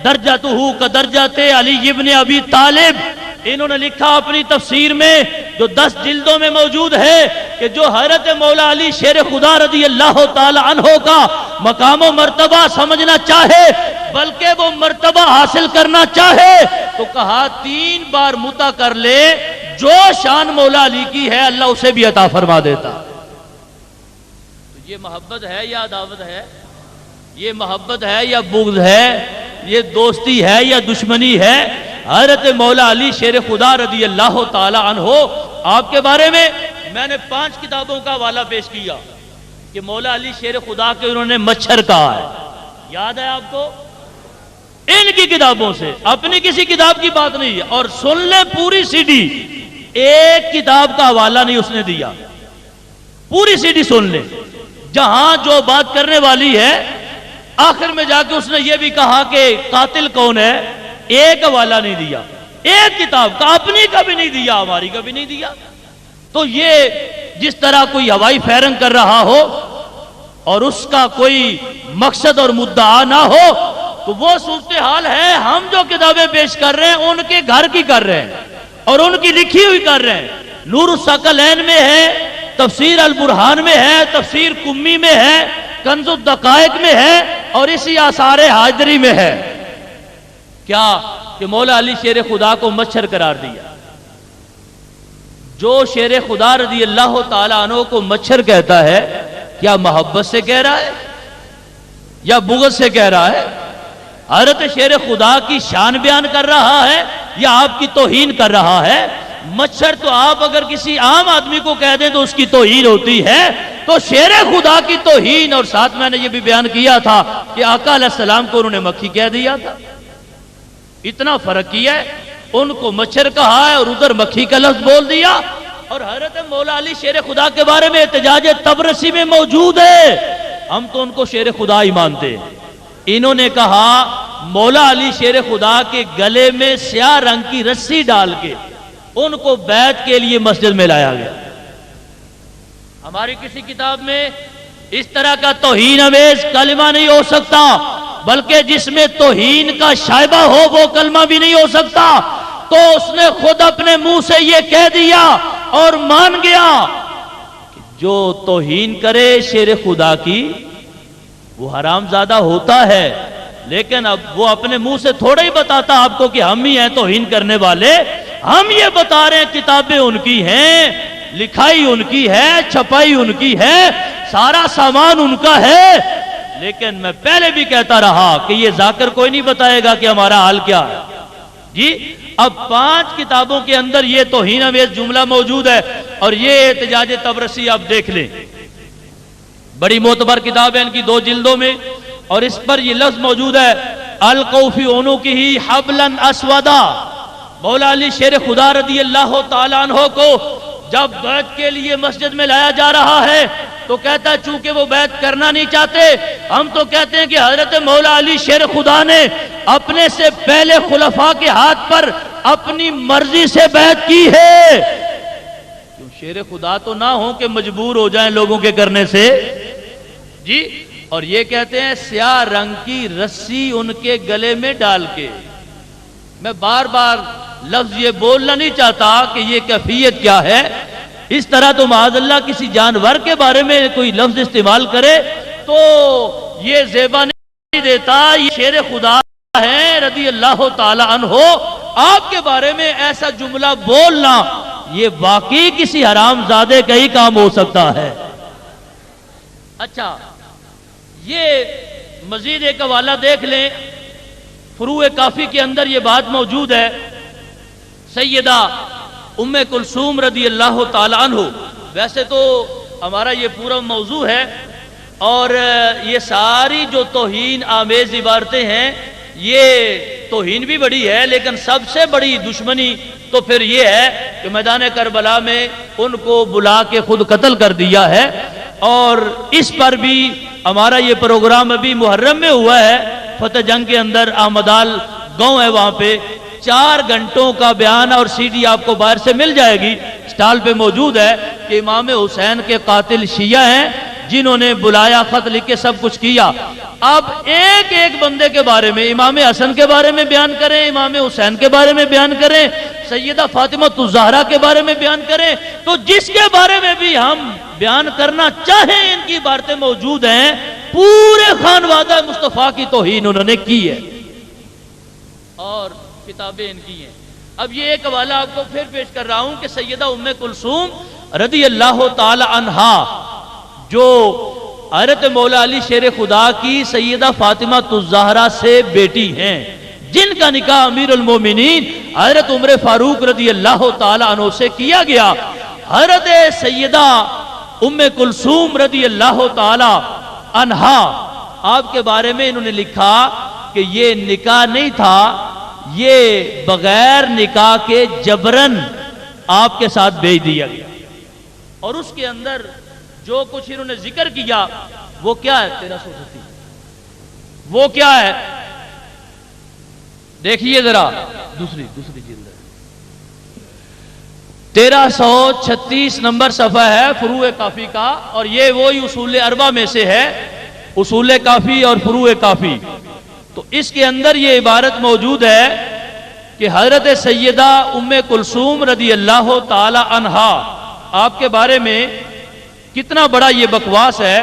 درجتہ کدرجۃ علی ابن ابی طالب, انہوں نے لکھا اپنی تفسیر میں جو 10 جلدوں میں موجود ہے کہ جو حضرت مولا علی شیر خدا رضی اللہ تعالی عنہ کا مقام و مرتبہ سمجھنا چاہے بلکہ وہ مرتبہ حاصل کرنا چاہے تو کہا 3 بار متا کر لے، جو شان مولا علی کی ہے اللہ اسے بھی عطا فرما دیتا۔ تو یہ محبت ہے یا عداوت ہے؟ یہ محبت ہے یا بغض ہے؟ یہ دوستی ہے یا دشمنی ہے؟ حضرت مولا علی شیر خدا رضی اللہ تعالی عنہ، آپ کے بارے میں نے 5 کتابوں کا حوالہ پیش کیا کہ مولا علی شیر خدا کے انہوں نے مچھر کہا ہے، یاد ہے آپ کو؟ ان کی کتابوں سے، اپنی کسی کتاب کی بات نہیں ہے۔ اور سن لیں پوری سی ڈی، ایک کتاب کا حوالہ نہیں اس نے دیا، پوری سی ڈی سن لیں، جہاں جو بات کرنے والی ہے آخر میں جا کے اس نے یہ بھی کہا کہ قاتل کون ہے، ایک حوالہ نہیں دیا، ایک کتاب کا، اپنی کا بھی نہیں دیا، ہماری کا بھی نہیں دیا۔ تو یہ جس طرح کوئی ہوائی فائرنگ کر رہا ہو اور اس کا کوئی مقصد اور مدعا نہ ہو تو وہ صورتحال ہے۔ ہم جو کتابیں پیش کر رہے ہیں ان کے گھر کی کر رہے ہیں اور ان کی لکھی ہوئی کر رہے ہیں۔ نور الثقلین میں ہے، تفسیر البرہان میں ہے، تفسیر کمی میں ہے، کنز الدقائق میں ہے اور اسی آثار حاضری میں ہے۔ کیا کہ مولا علی شیر خدا کو مچھر قرار دیا۔ جو شیر خدا رضی اللہ تعالیٰ عنہ کو مچھر کہتا ہے، کیا محبت سے کہہ رہا ہے یا بغض سے کہہ رہا ہے؟ حضرت شیر خدا کی شان بیان کر رہا ہے یا آپ کی توہین کر رہا ہے؟ مچھر تو آپ اگر کسی عام آدمی کو کہہ دیں تو اس کی توہین ہوتی ہے، تو شیر خدا کی توہین۔ اور ساتھ میں نے یہ بھی بیان کیا تھا کہ آقا علیہ السلام کو انہوں نے مکھی کہہ دیا تھا۔ اتنا فرق کیا ہے، ان کو مچھر کہا ہے اور ادھر مکھی کا لفظ بول دیا۔ اور حضرت مولا علی شیر خدا کے بارے میں احتجاج تبرسی میں موجود ہے، ہم تو ان کو شیر خدا ہی مانتے ہیں۔ انہوں نے کہا مولا علی شیر خدا کے گلے میں سیاہ رنگ کی رسی ڈال کے ان کو بیعت کے لیے مسجد میں لایا گیا۔ ہماری کسی کتاب میں اس طرح کا توہین آمیز کلمہ نہیں ہو سکتا، بلکہ جس میں توہین کا شائبہ ہو وہ کلمہ بھی نہیں ہو سکتا۔ تو اس نے خود اپنے منہ سے یہ کہہ دیا اور مان گیا کہ جو توہین کرے شیر خدا کی وہ حرام زادہ ہوتا ہے، لیکن اب وہ اپنے منہ سے تھوڑا ہی بتاتا آپ کو کہ ہم ہی ہیں توہین کرنے والے۔ ہم یہ بتا رہے ہیں کتابیں ان کی ہیں، لکھائی ان کی ہے، چھپائی ان کی ہے، سارا سامان ان کا ہے۔ لیکن میں پہلے بھی کہتا رہا کہ یہ ذاکر کوئی نہیں بتائے گا کہ ہمارا حال کیا ہے جی۔ اب 5 کتابوں کے اندر یہ توہین آمیز جملہ موجود ہے اور یہ احتجاج تبرسی آپ دیکھ لیں، بڑی معتبر کتاب ہے ان کی 2 جلدوں میں، اور اس پر یہ لفظ موجود ہے القوا فی عنقہ حبلا اسودا۔ مولا علی شیر خدا رضی اللہ تعالیٰ عنہ کو جب بیعت کے لیے مسجد میں لایا جا رہا ہے تو کہتا ہے چونکہ وہ بیعت کرنا نہیں چاہتے، ہم تو کہتے ہیں کہ حضرت مولا علی شیر خدا نے اپنے سے پہلے خلفاء کے ہاتھ پر اپنی مرضی سے بیعت کی ہے۔ کیوں شیر خدا تو نہ ہوں کہ مجبور ہو جائیں لوگوں کے کرنے سے جی۔ اور یہ کہتے ہیں سیاہ رنگ کی رسی ان کے گلے میں ڈال کے۔ میں بار بار لفظ یہ بولنا نہیں چاہتا کہ یہ کیفیت کیا ہے، اس طرح تو معاذ اللہ کسی جانور کے بارے میں کوئی لفظ استعمال کرے تو یہ زیبا نہیں دیتا۔ یہ شیر خدا ہے رضی اللہ تعالی عنہ، آپ کے بارے میں ایسا جملہ بولنا یہ واقعی کسی حرام زادے کا ہی کام ہو سکتا ہے۔ اچھا، یہ مزید ایک حوالہ دیکھ لیں، فروع کافی کے اندر یہ بات موجود ہے۔ سیدہ ام کلثوم رضی اللہ تعالی عنہ، ویسے تو ہمارا یہ پورا موضوع ہے اور یہ ساری جو توہین آمیز عبارتیں ہیں یہ توہین بھی بڑی ہے، لیکن سب سے بڑی دشمنی تو پھر یہ ہے کہ میدان کربلا میں ان کو بلا کے خود قتل کر دیا ہے۔ اور اس پر بھی ہمارا یہ پروگرام ابھی محرم میں ہوا ہے، فتح جنگ کے اندر احمدال گاؤں ہے، وہاں پہ 4 گھنٹوں کا بیان اور سی ڈی آپ کو باہر سے مل جائے گی، سٹال پہ موجود ہے کہ امام حسین کے قاتل شیعہ ہیں جنہوں نے بلایا، خط لکھ کے سب کچھ کیا۔ اب ایک ایک بندے کے بارے میں، امام حسن کے بارے میں بیان کریں، امام حسین کے بارے میں بیان کریں، سیدہ فاطمہ الزہرا کے بارے میں بیان کریں، تو جس کے بارے میں بھی ہم بیان کرنا چاہیں ان کی باتیں موجود ہیں، پورے خانوادہ مصطفیٰ کی توہین انہوں نے کی ہے اور کتابیں ان کی ہیں۔ اب یہ ایک حوالہ آپ کو پھر پیش کر رہا ہوں کہ سیدہ ام کلثوم رضی اللہ تعالی عنہا جو حضرت مولا علی شیر خدا کی سیدہ فاطمہ الزہرا سے بیٹی ہیں، جن کا نکاح امیر المومنین حضرت عمر فاروق رضی اللہ تعالی عنہ سے کیا گیا، حضرت سیدہ ام کلثوم رضی اللہ تعالی عنہا آپ کے بارے میں انہوں نے لکھا کہ یہ نکاح نہیں تھا، یہ بغیر نکاح کے جبرن آپ کے ساتھ بھیج دیا گیا۔ اور اس کے اندر جو کچھ انہوں نے ذکر کیا وہ کیا ہے 1330 وہ کیا ہے دیکھیے ذرا دوسری جلد 1336 نمبر صفحہ ہے فروع کافی کا، اور یہ وہی اصول اربع میں سے ہے، اصول کافی اور فروع کافی۔ تو اس کے اندر یہ عبارت موجود ہے کہ حضرت سیدہ ام کلثوم رضی اللہ تعالی عنہا آپ کے بارے میں کتنا بڑا یہ بکواس ہے۔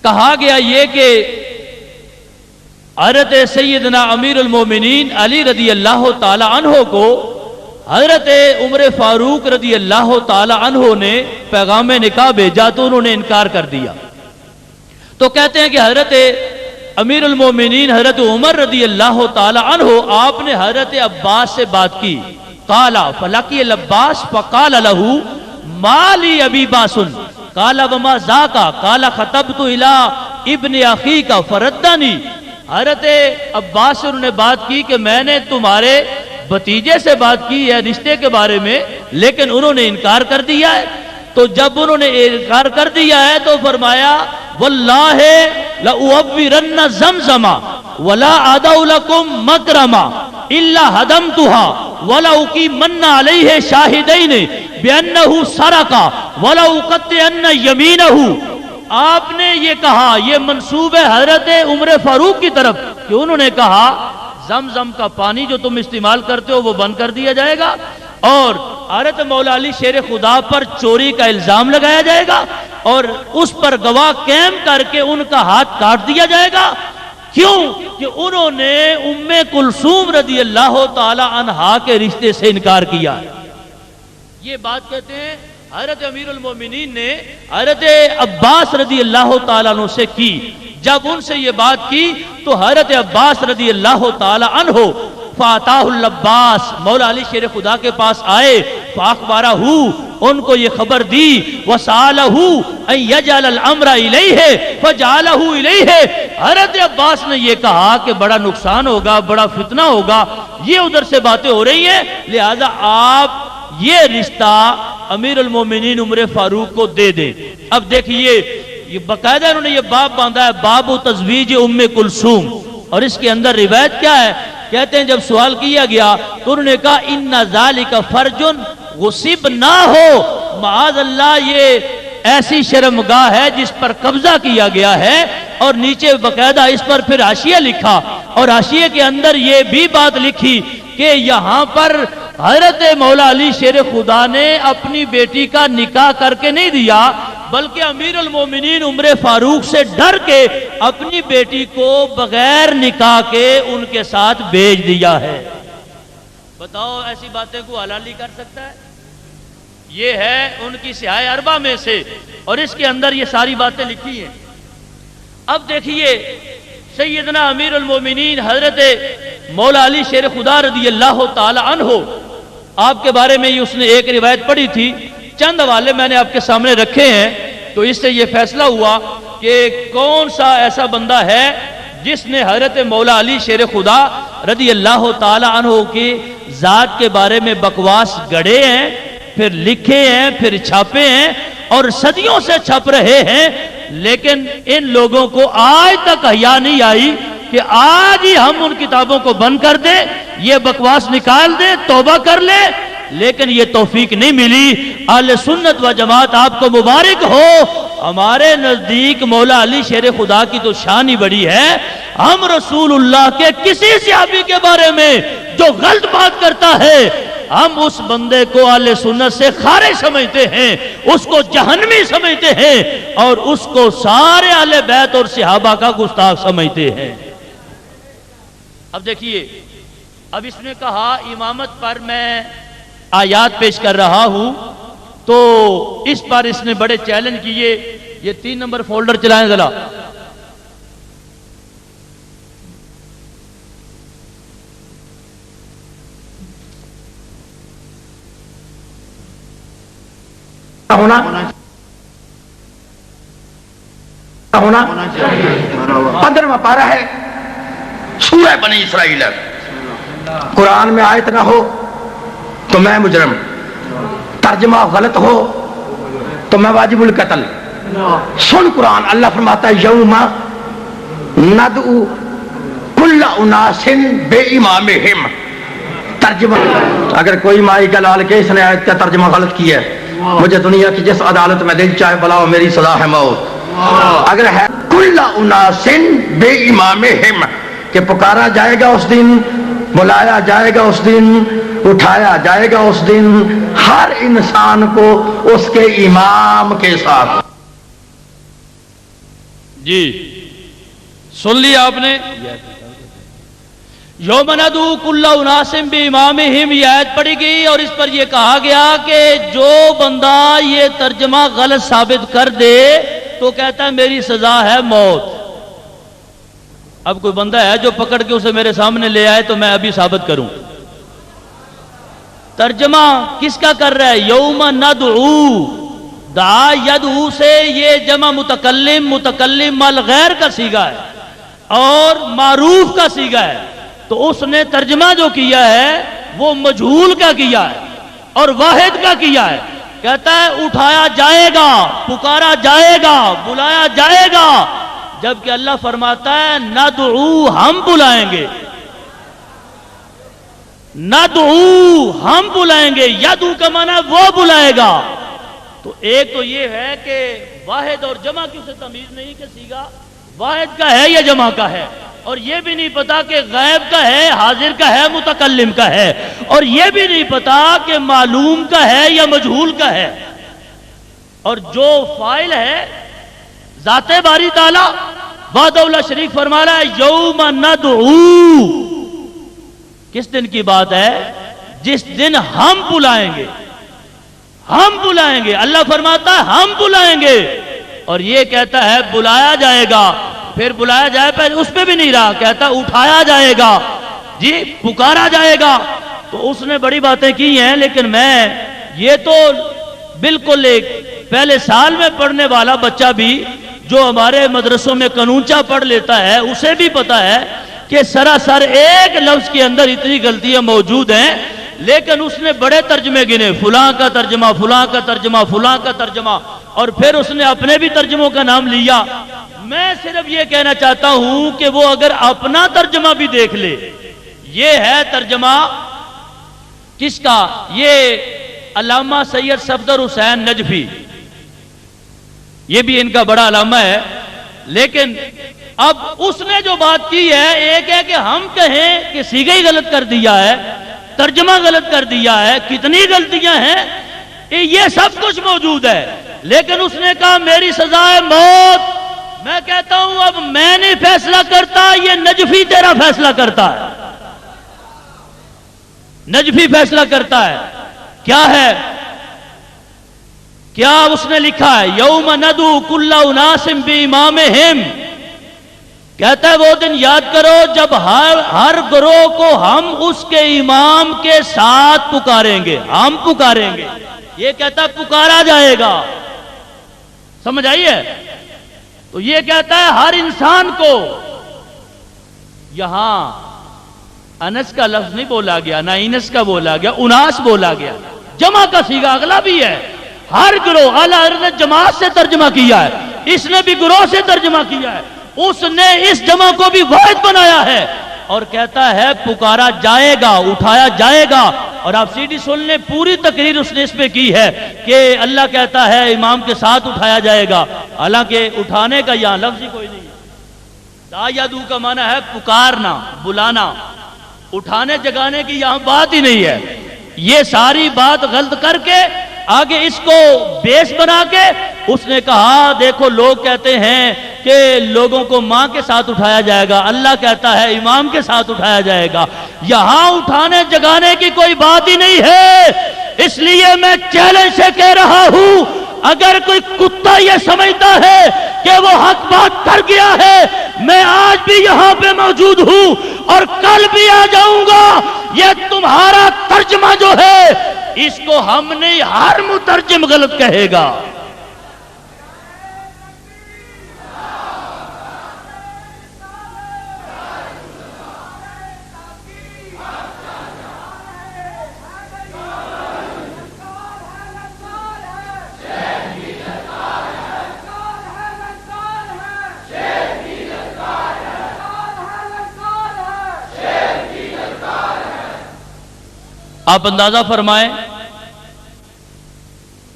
کہا گیا یہ کہ حضرت سیدنا امیر المومنین علی رضی اللہ تعالی عنہ کو حضرت عمر فاروق رضی اللہ تعالی عنہ نے پیغام نکاح بھیجا تو انہوں نے انکار کر دیا۔ تو کہتے ہیں کہ حضرت امیر المومنین حضرت عمر رضی اللہ تعالی عنہ آپ نے حضرت عباس سے بات کی، قالا فلقی العباس فقال له ما لی ابی باسن قال وما ذاکا قال خطبت الی ابن اخیک فردنی۔ حضرت عباس سے انہوں نے بات کی کہ میں نے تمہارے بھتیجے سے بات کی ہے رشتے کے بارے میں، لیکن انہوں نے انکار کر دیا ہے۔ تو جب انہوں نے انکار کر دیا ہے تو فرمایا واللہ لأعبرن زمزم ولا أدع لكم مکرما الا هدمتها ولا اقیمن علیہ شاہدین بأنه سرق ولا اقطعن یمینه۔ آپ نے یہ کہا، یہ منسوب ہے حضرت عمر فاروق کی طرف کہ انہوں نے کہا زمزم کا پانی جو تم استعمال کرتے ہو وہ بند کر دیا جائے گا، اور حضرت مولا علی شیر خدا پر چوری کا الزام لگایا جائے گا، اور اس پر گواہ قائم کر کے ان کا ہاتھ کاٹ دیا جائے گا۔ کیوں کہ انہوں نے ام کلثوم رضی اللہ تعالی عنہا کے رشتے سے انکار کیا۔ یہ بات کہتے ہیں حضرت امیر المومنین نے حضرت عباس رضی اللہ تعالیٰ عنہ سے کی۔ جب ان سے یہ بات کی تو حضرت عباس رضی اللہ تعالیٰ عنہ فاتح العباس مولا علی شیر خدا کے پاس آئے، فاخبارہ ان کو یہ خبر دی، وسالہ ان یجعل الامر الیہ فجعلہ الیہ۔ حضرت عباس نے یہ کہا کہ بڑا نقصان ہوگا، بڑا فتنہ ہوگا، یہ ادھر سے باتیں ہو رہی ہیں، لہذا آپ یہ رشتہ امیر المومنین عمر فاروق کو دے دیں۔ اب دیکھیے یہ باقاعدہ انہوں نے یہ باب باندھا ہے، باب تزویج ام کلثوم، اور اس کے اندر روایت کیا ہے؟ کہتے ہیں جب سوال کیا گیا تو انہوں نے کہا ان ذالک فرج غصب نہ ہو، معاذ اللہ یہ ایسی شرمگاہ ہے جس پر قبضہ کیا گیا ہے، اور نیچے باقاعدہ اس پر پھر حاشیہ لکھا، اور حاشیے کے اندر یہ بھی بات لکھی کہ یہاں پر حضرت مولا علی شیر خدا نے اپنی بیٹی کا نکاح کر کے نہیں دیا، بلکہ امیر المومنین عمر فاروق سے ڈر کے اپنی بیٹی کو بغیر نکاح کے ان کے ساتھ بھیج دیا ہے۔ بتاؤ ایسی باتیں کو حلالی کر سکتا ہے؟ یہ ہے ان کی سیاہ اربع میں سے، اور اس کے اندر یہ ساری باتیں لکھی ہیں۔ اب دیکھیے سیدنا امیر المومنین حضرت مولا علی شیر خدا رضی اللہ تعالی عنہ آپ کے بارے میں اس نے ایک روایت پڑھی تھی، چند حوالے میں نے آپ کے سامنے رکھے ہیں، تو اس سے یہ فیصلہ ہوا کہ کون سا ایسا بندہ ہے جس نے حضرت مولا علی شیر خدا رضی اللہ تعالی عنہ کی ذات کے بارے میں بکواس گڑے ہیں، پھر لکھے ہیں، پھر چھاپے ہیں، اور صدیوں سے چھپ رہے ہیں، لیکن ان لوگوں کو آج تک حیا نہیں آئی کہ آج ہی ہم ان کتابوں کو بند کر دیں، یہ بکواس نکال دیں، توبہ کر لیں، لیکن یہ توفیق نہیں ملی۔ اہل سنت و جماعت آپ کو مبارک ہو، ہمارے نزدیک مولا علی شیر خدا کی تو شان ہی بڑی ہے، ہم رسول اللہ کے کسی صحابی کے بارے میں جو غلط بات کرتا ہے ہم اس بندے کو اہل سنت سے خارج سمجھتے ہیں، اس کو جہنمی سمجھتے ہیں، اور اس کو سارے اہل بیت اور صحابہ کا گستاخ سمجھتے ہیں۔ اب دیکھیے، اب اس نے کہا امامت پر میں آیات پیش کر رہا ہوں، تو اس پر اس نے بڑے چیلنج کیے۔ یہ 3 نمبر فولڈر چلائیں ذرا۔ ہونا 15واں پارہ ہے، سورہ بنی اسرائیل ہے۔ قرآن میں آیت نہ ہو تو میں مجرم، ترجمہ غلط ہو تو میں واجب القتل۔ سن قرآن، اللہ فرماتا ہے یوم ندعو کل اناس بامامہم۔ ترجمہ، اگر کوئی مائی کا لال کے اس نے آیت کا ترجمہ غلط کیا ہے، مجھے دنیا کی جس عدالت میں دل چاہے بلاؤ، میری سزا ہے موت۔ اگر ہے کل اناس بامامہم کہ پکارا جائے گا اس دن، بلایا جائے گا اس دن، اٹھایا جائے گا اس دن ہر انسان کو اس کے امام کے ساتھ۔ جی سن لیا آپ نے؟ یوم ندعو کل اناس بامامہم یہ آیت پڑھی گئی، اور اس پر یہ کہا گیا کہ جو بندہ یہ ترجمہ غلط ثابت کر دے تو کہتا ہے میری سزا ہے موت۔ اب کوئی بندہ ہے جو پکڑ کے اسے میرے سامنے لے آئے تو میں ابھی ثابت کروں۔ ترجمہ کس کا کر رہا ہے؟ یوم ندعو، دعا یدعو سے یہ جمع متکلم مال غیر کا صیغہ ہے اور معروف کا صیغہ ہے، تو اس نے ترجمہ جو کیا ہے وہ مجہول کا کیا ہے اور واحد کا کیا ہے۔ کہتا ہے اٹھایا جائے گا، پکارا جائے گا، بلایا جائے گا، جبکہ اللہ فرماتا ہے ندعو ہم بلائیں گے، ندعو ہم بلائیں گے، یدعو کا معنی وہ بلائے گا۔ تو ایک تو یہ ہے کہ واحد اور جمع کی اسے تمیز نہیں کہ صیغہ واحد کا ہے یا جمع کا ہے، اور یہ بھی نہیں پتا کہ غائب کا ہے، حاضر کا ہے، متکلم کا ہے، اور یہ بھی نہیں پتا کہ معلوم کا ہے یا مجہول کا ہے۔ اور جو فاعل ہے ذات باری تعالی وحدہ لا شریک فرما رہا ہے یوم ندعو، کس دن کی بات ہے؟ جس دن ہم بلائیں گے، ہم بلائیں گے۔ اللہ فرماتا ہے ہم بلائیں گے، اور یہ کہتا ہے بلایا جائے گا، پھر بلایا جائے پہ اس پہ بھی نہیں رہا، کہتا اٹھایا جائے گا، جی پکارا جائے گا۔ تو اس نے بڑی باتیں کی ہیں، لیکن میں یہ تو بالکل ایک پہلے سال میں پڑھنے والا بچہ بھی جو ہمارے مدرسوں میں قانونچہ پڑھ لیتا ہے اسے بھی پتا ہے کہ سراسر ایک لفظ کے اندر اتنی غلطیاں موجود ہیں، لیکن اس نے بڑے ترجمے گنے، فلاں کا ترجمہ، فلاں کا ترجمہ، فلاں کا ترجمہ، اور پھر اس نے اپنے بھی ترجموں کا نام لیا۔ میں صرف یہ کہنا چاہتا ہوں کہ وہ اگر اپنا ترجمہ بھی دیکھ لے، یہ ہے ترجمہ کس کا؟ یہ علامہ سید صفدر حسین نجفی، یہ بھی ان کا بڑا علامہ ہے۔ لیکن اب اس نے جو بات کی ہے، ایک ہے کہ ہم کہیں کہ صیغہ ہی غلط کر دیا ہے، ترجمہ غلط کر دیا ہے، کتنی غلطیاں ہیں، یہ سب کچھ موجود ہے، لیکن اس نے کہا میری سزا ہے موت۔ میں کہتا ہوں اب میں نہیں فیصلہ کرتا، یہ نجفی تیرا فیصلہ کرتا ہے، نجفی فیصلہ کرتا ہے۔ کیا ہے؟ کیا اس نے لکھا ہے؟ یوم ندعو کل اناس بامامہم، کہتا ہے وہ دن یاد کرو جب ہر گروہ کو ہم اس کے امام کے ساتھ پکاریں گے، ہم پکاریں گے۔ یہ کہتا ہے پکارا جائے گا، سمجھ آئیے؟ تو یہ کہتا ہے ہر انسان کو، یہاں انس کا لفظ نہیں بولا گیا، نہ انس کا بولا گیا، اناس بولا گیا، جمع کا صیغہ اگلا بھی ہے۔ ہر گروہ، اعلیٰ حضرت نے جماعت سے ترجمہ کیا ہے، اس نے بھی گروہ سے ترجمہ کیا ہے، اس نے اس جمع کو بھی واحد بنایا ہے، اور کہتا ہے پکارا جائے گا، اٹھایا جائے گا۔ اور آپ سی ڈی سن لیں، پوری تقریر اس نے اس پہ کی ہے کہ اللہ کہتا ہے امام کے ساتھ اٹھایا جائے گا، حالانکہ اٹھانے کا یہاں لفظ ہی کوئی نہیں ہے۔ دعیدو کا معنی ہے پکارنا، بلانا، اٹھانے جگانے کی یہاں بات ہی نہیں ہے۔ یہ ساری بات غلط کر کے آگے اس کو بیس بنا کے اس نے کہا دیکھو لوگ کہتے ہیں کہ لوگوں کو ماں کے ساتھ اٹھایا جائے گا، اللہ کہتا ہے امام کے ساتھ اٹھایا جائے گا، یہاں اٹھانے جگانے کی کوئی بات ہی نہیں ہے۔ اس لیے میں چیلنج سے کہہ رہا ہوں، اگر کوئی کتا یہ سمجھتا ہے کہ وہ حق بات کر گیا ہے، میں آج بھی یہاں پہ موجود ہوں اور کل بھی آ جاؤں گا۔ یہ تمہارا ترجمہ جو ہے اس کو ہم نہیں، ہر مترجم غلط کہے گا۔ آپ اندازہ فرمائیں،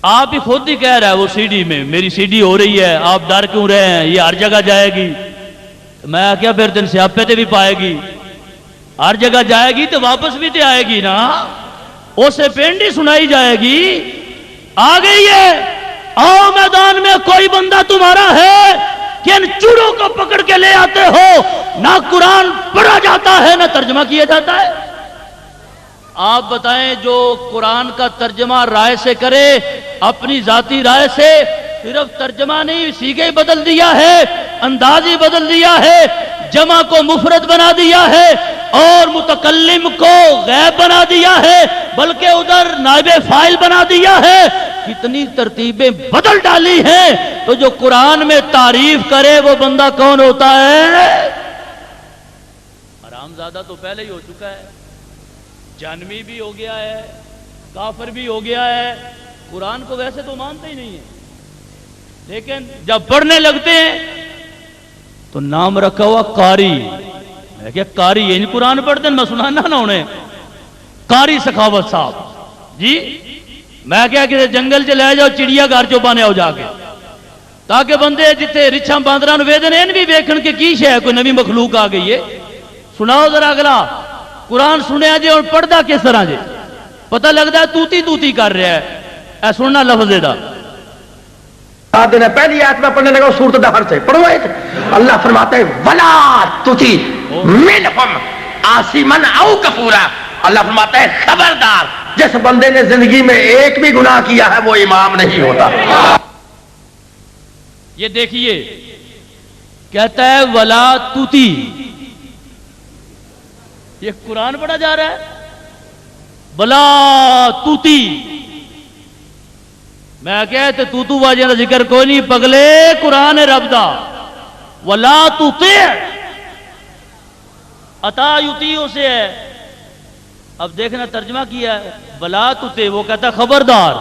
آپ ہی خود ہی کہہ رہا ہے وہ سی ڈی میں، میری سی ڈی ہو رہی ہے، آپ ڈر کیوں رہے ہیں، یہ ہر جگہ جائے گی۔ میں کیا پھر دن سیاپے تے بھی پائے گی، ہر جگہ جائے گی تو واپس بھی تے آئے گی نا، اسے پینڈی سنائی جائے گی۔ آ گئی ہے، آؤ میدان میں، کوئی بندہ تمہارا ہے کہ ان چوڑوں کو پکڑ کے لے آتے ہو، نہ قرآن پڑھا جاتا ہے نہ ترجمہ کیا جاتا ہے۔ آپ بتائیں جو قرآن کا ترجمہ رائے سے کرے، اپنی ذاتی رائے سے، صرف ترجمہ نہیں، سیغے بدل دیا ہے، انداز ہی بدل دیا ہے، جمع کو مفرد بنا دیا ہے اور متکلم کو غیب بنا دیا ہے، بلکہ ادھر نائب فاعل بنا دیا ہے، کتنی ترتیبیں بدل ڈالی ہیں۔ تو جو قرآن میں تعریف کرے وہ بندہ کون ہوتا ہے؟ حرامزادہ تو پہلے ہی ہو چکا ہے، جانوی بھی ہو گیا ہے، کافر بھی ہو گیا ہے، قرآن کو ویسے تو مانتے ہی نہیں ہے، لیکن جب پڑھنے لگتے ہیں تو نام رکھا ہوا قاری۔ میں کیا قاری یہ نہیں قرآن پڑھتے ہیں، میں سنانا نہ انہیں، قاری سخاوت صاحب جی، میں کیا کسی جنگل چ لے جاؤ، چڑیا گھر چ بانے آؤ جا کے، تاکہ بندے جتنے رچھا باندران ویدن ان بھی ویکھن کے کی شے ہے، کوئی نوی مخلوق آ گئی ہے۔ سناؤ ذرا اگلا قرآن سنیا جی، اور پڑھدا کس طرح جی، پتہ لگتا ہے توتی توتی کر رہا ہے۔ اے سننا لفظ دا دن پہلی آیت میں پڑھنے لگا سورۃ دہر سے، پڑھو اللہ فرماتے ہیں ولا تطیع منہم عاصما او کفورا۔ اللہ فرماتا ہے خبردار، جس بندے نے زندگی میں ایک بھی گناہ کیا ہے وہ امام نہیں ہوتا۔ یہ دیکھیے کہتا ہے ولا تطیع، یہ قرآن پڑھا جا رہا ہے، بلا توتی، میں کہتے تو واجہ دا ذکر کوئی نہیں، پگلے قرآن رب دا، ولا تطیع، عطا یطیع سے ہے۔ اب دیکھنا ترجمہ کیا ہے، بلا تطیع، وہ کہتا ہے خبردار،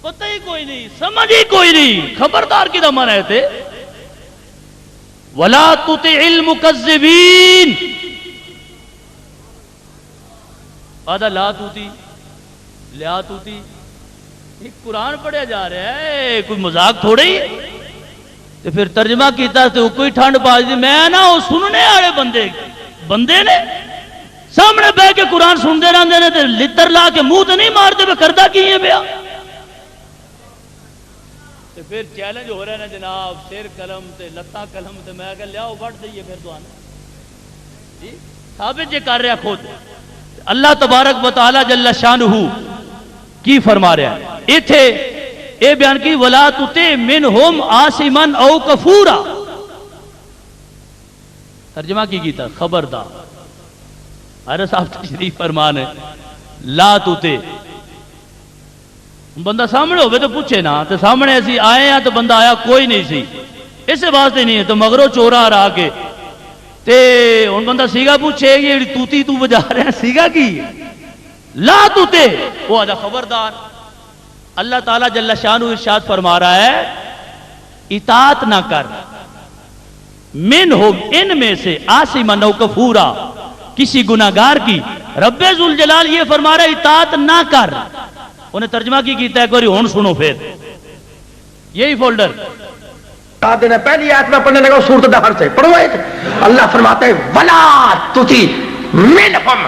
پتہ ہی کوئی نہیں، سمجھ ہی کوئی نہیں، خبردار کی دمان ہے تھے، ولا تطیع المکذبین، آدھا لا توتی لیا توتی، یہ قرآن پڑھیا جا رہا ہے، کوئی مذاق تھوڑے ہی۔ تو پھر ترجمہ کیتا تو کوئی ٹھنڈ پا دی، میں نا وہ سننے والے بندے نے سامنے بہ کے قرآن سنتے رہتے ہیں، تو لتر لا کے منہ تو نہیں مارتے پہ کردہ کی ہے پیا۔ تو پھر چیلنج ہو رہا ہے نا جناب، سر قلم تے لتا قلم تے، میں کہا لیاؤ بڑھ دئیے پھر تو آنا جی، ثابت جے کر رہا خود۔ اللہ تبارک و تعالی جل شانہ کی فرما رہا ہے ایتھے اے بیان کی ولا تطیع منہم عاصما او کفورا، ترجمہ کی گیتا خبردار۔ حضرت صاحب تشریف فرمان ہے لا تطیع، بندہ سامنے ہوئے تو پوچھے نا، تو سامنے ایسی آئے ہیں تو بندہ آیا کوئی نہیں سی، اس واسطے نہیں ہے تو مگروں چورا رہا کے تے ان بندہ سیگا پوچھے یہ توتی تو بجا رہے ہیں سیگا کی لا تطیع، وہ آدھا خبردار۔ اللہ تعالیٰ جل شانہ ارشاد فرما رہا ہے اطاعت نہ کر منہم، ان میں سے، عاصما او کفورا، کسی گناہگار کی۔ رب ذوالجلال یہ فرما رہا ہے اطاعت نہ کر، انہیں ترجمہ کی کیتا ہے ایک باری ہون سنو پھر یہی فولڈر دن پہلی آیت میں پڑھنے لگا سورۃ دہر سے، پڑھو اللہ فرماتے ہیں ولا تطیع منہم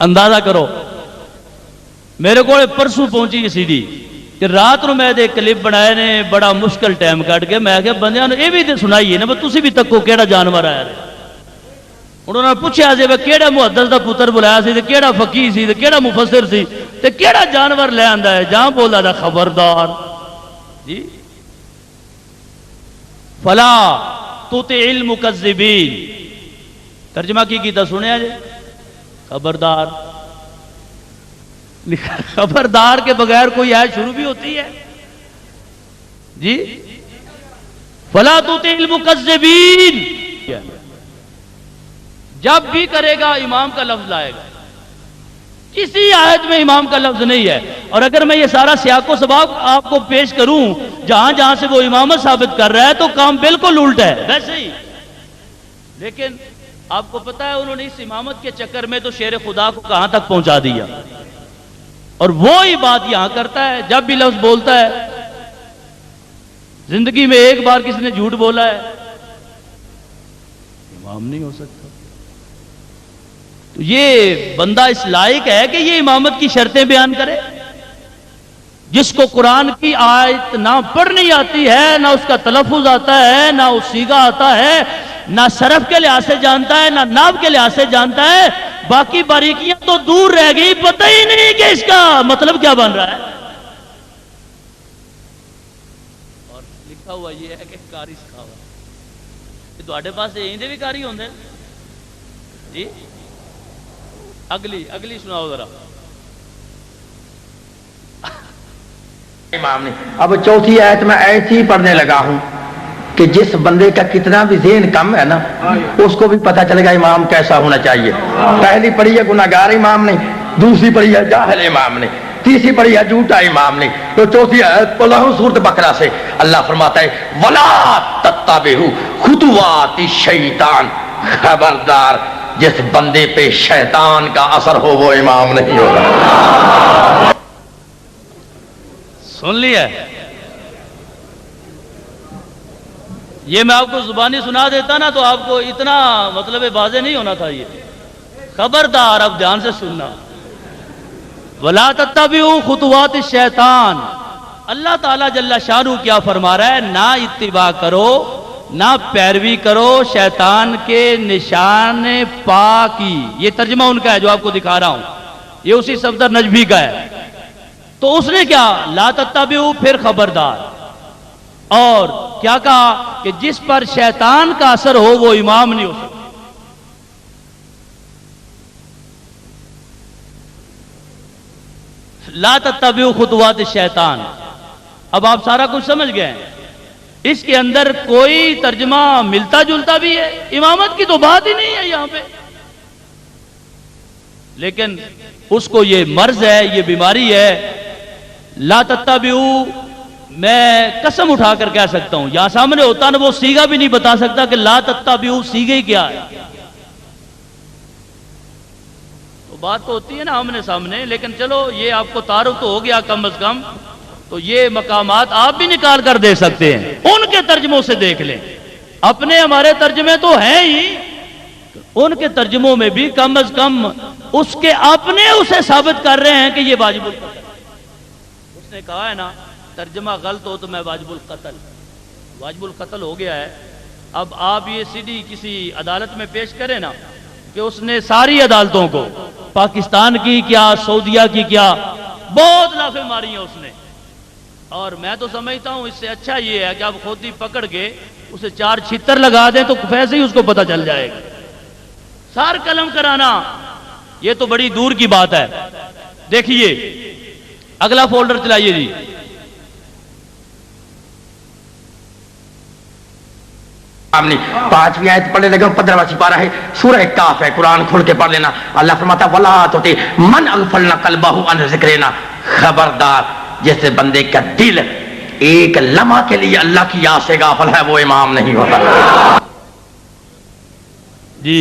اندازہ کرو میرے کو پرسوں پہنچی سی ڈی کہ رات نو میں کلپ بنائے نے بڑا مشکل ٹائم کٹ کے میں کہ بندیاں نو یہ بھی تے سنائیے نا تسی بھی تکو کیڑا جانور آیا ہے انہوں نے پوچھا سی کیڑا محدث دا پتر بلایا سی تے کیڑا فقیہ سی تے کیڑا مفسر سی تے کیڑا جانور لے آندا ہے جہاں بولا دا خبردار جی فلا تطع المکذبین ترجمہ کی کیتا سنیا جی خبردار خبردار کے بغیر کوئی آیت شروع بھی ہوتی ہے جی فلا تطع المکذبین جب بھی کرے گا امام کا لفظ لائے گا کسی آیت میں امام کا لفظ نہیں ہے اور اگر میں یہ سارا سیاق و سباق آپ کو پیش کروں جہاں جہاں سے وہ امامت ثابت کر رہا ہے تو کام بالکل الٹا ہے ویسے ہی لیکن آپ کو پتا ہے انہوں نے اس امامت کے چکر میں تو شیر خدا کو کہاں تک پہنچا دیا اور وہی بات یہاں کرتا ہے جب بھی لفظ بولتا ہے زندگی میں ایک بار کسی نے جھوٹ بولا ہے امام نہیں ہو سکتا تو یہ بندہ اس لائق ہے کہ یہ امامت کی شرطیں بیان کرے جس کو قرآن کی آیت نہ پڑھنی آتی ہے نہ اس کا تلفظ آتا ہے نہ اس سیغہ آتا ہے نہ صرف کے لحاظ سے جانتا ہے نہ نحو کے لحاظ سے جانتا ہے باقی باریکیاں تو دور رہ گئی پتہ ہی نہیں کہ اس کا مطلب کیا بن رہا ہے اور لکھا ہوا یہ ہے کہ کاری سکھاوا یہ تواڈے پاس یہیں دے بھی کاری ہوندے جی اگلی سناؤ ذرا امام نے اب چوتھی آیت میں ایسی پڑھنے لگا ہوں کہ جس بندے کا کتنا بھی ذہن کم ہے نا اس کو بھی پتہ چلے گا امام کیسا ہونا چاہیے پہلی پڑھی ہے گناہگار امام نے دوسری پڑھی ہے جاہل امام نے تیسری پڑھی ہے جھوٹا امام نے تو چوتھی آیت پڑھا ہوں سورۃ بقرہ سے اللہ فرماتا ہے ولا تتبعوا خطوات الشیطان خبردار جس بندے پہ شیطان کا اثر ہو وہ امام نہیں ہوگا سن لیا یہ میں آپ کو زبانی سنا دیتا نا تو آپ کو اتنا مطلب واضح نہیں ہونا تھا یہ خبردار اب دھیان سے سننا ولا تتبعوا خطوات الشیطان اللہ تعالیٰ جل شانہ کیا فرما رہا ہے نہ اتباع کرو نہ پیروی کرو شیطان کے نشان پا کی یہ ترجمہ ان کا ہے جو آپ کو دکھا رہا ہوں یہ اسی صفدر نجبی کا ہے تو اس نے کیا لا تتبعوا پھر خبردار اور کیا کہا کہ جس پر شیطان کا اثر ہو وہ امام نہیں ہو سکتا لا تتبعوا خطوات الشیطان اب آپ سارا کچھ سمجھ گئے ہیں اس کے اندر کوئی ترجمہ ملتا جلتا بھی ہے امامت کی تو بات ہی نہیں ہے یہاں پہ لیکن اس کو یہ مرض ہے یہ بیماری ہے لا تتبعوا میں قسم اٹھا کر کہہ سکتا ہوں یہاں سامنے ہوتا نا وہ سیغہ بھی نہیں بتا سکتا کہ لا تتبعوا سیغہ ہی کیا ہے تو بات تو ہوتی ہے نا آمنے سامنے لیکن چلو یہ آپ کو تعارف تو ہو گیا کم از کم تو یہ مقامات آپ بھی نکال کر دے سکتے ہیں ان کے ترجموں سے دیکھ لیں اپنے ہمارے ترجمے تو ہیں ہی ان کے ترجموں میں بھی کم از کم اس کے اپنے اسے ثابت کر رہے ہیں کہ یہ واجب القتل اس نے کہا ہے نا ترجمہ غلط ہو تو میں واجب القتل ہو گیا ہے اب آپ یہ سی ڈی کسی عدالت میں پیش کریں نا کہ اس نے ساری عدالتوں کو پاکستان کی کیا سعودیہ کی کیا بہت لافے ماری ہیں اس نے اور میں تو سمجھتا ہوں اس سے اچھا یہ ہے کہ آپ خود ہی پکڑ کے اسے 4 چھتر لگا دیں تو ویسے ہی اس کو پتہ چل جائے گا سار قلم کرانا یہ تو بڑی دور کی بات ہے دیکھیے اگلا فولڈر چلائیے جی پانچویں آیت پڑھنے لگے 15واں سپارہ ہے سورہ کاف ہے قرآن کھول کے پڑھ لینا اللہ فرماتا ولا تطع من اغفلنا قلبه عن ذکرنا خبردار جس بندے کا دل ایک لمحہ کے لیے اللہ کی یاد سے غافل ہے وہ امام نہیں ہوتا جی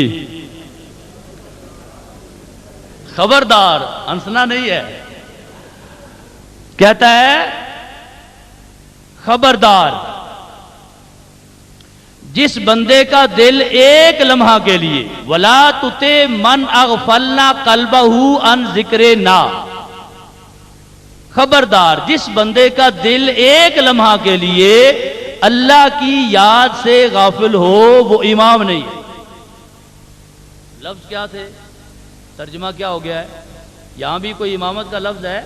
خبردار ہنسنا نہیں ہے کہتا ہے خبردار جس بندے کا دل ایک لمحہ کے لیے ولا تطع من اغفلنا قلبہ عن ذکرنا، خبردار جس بندے کا دل ایک لمحہ کے لیے اللہ کی یاد سے غافل ہو وہ امام نہیں ہے۔ لفظ کیا تھے؟ ترجمہ کیا ہو گیا ہے؟ یہاں بھی کوئی امامت کا لفظ ہے؟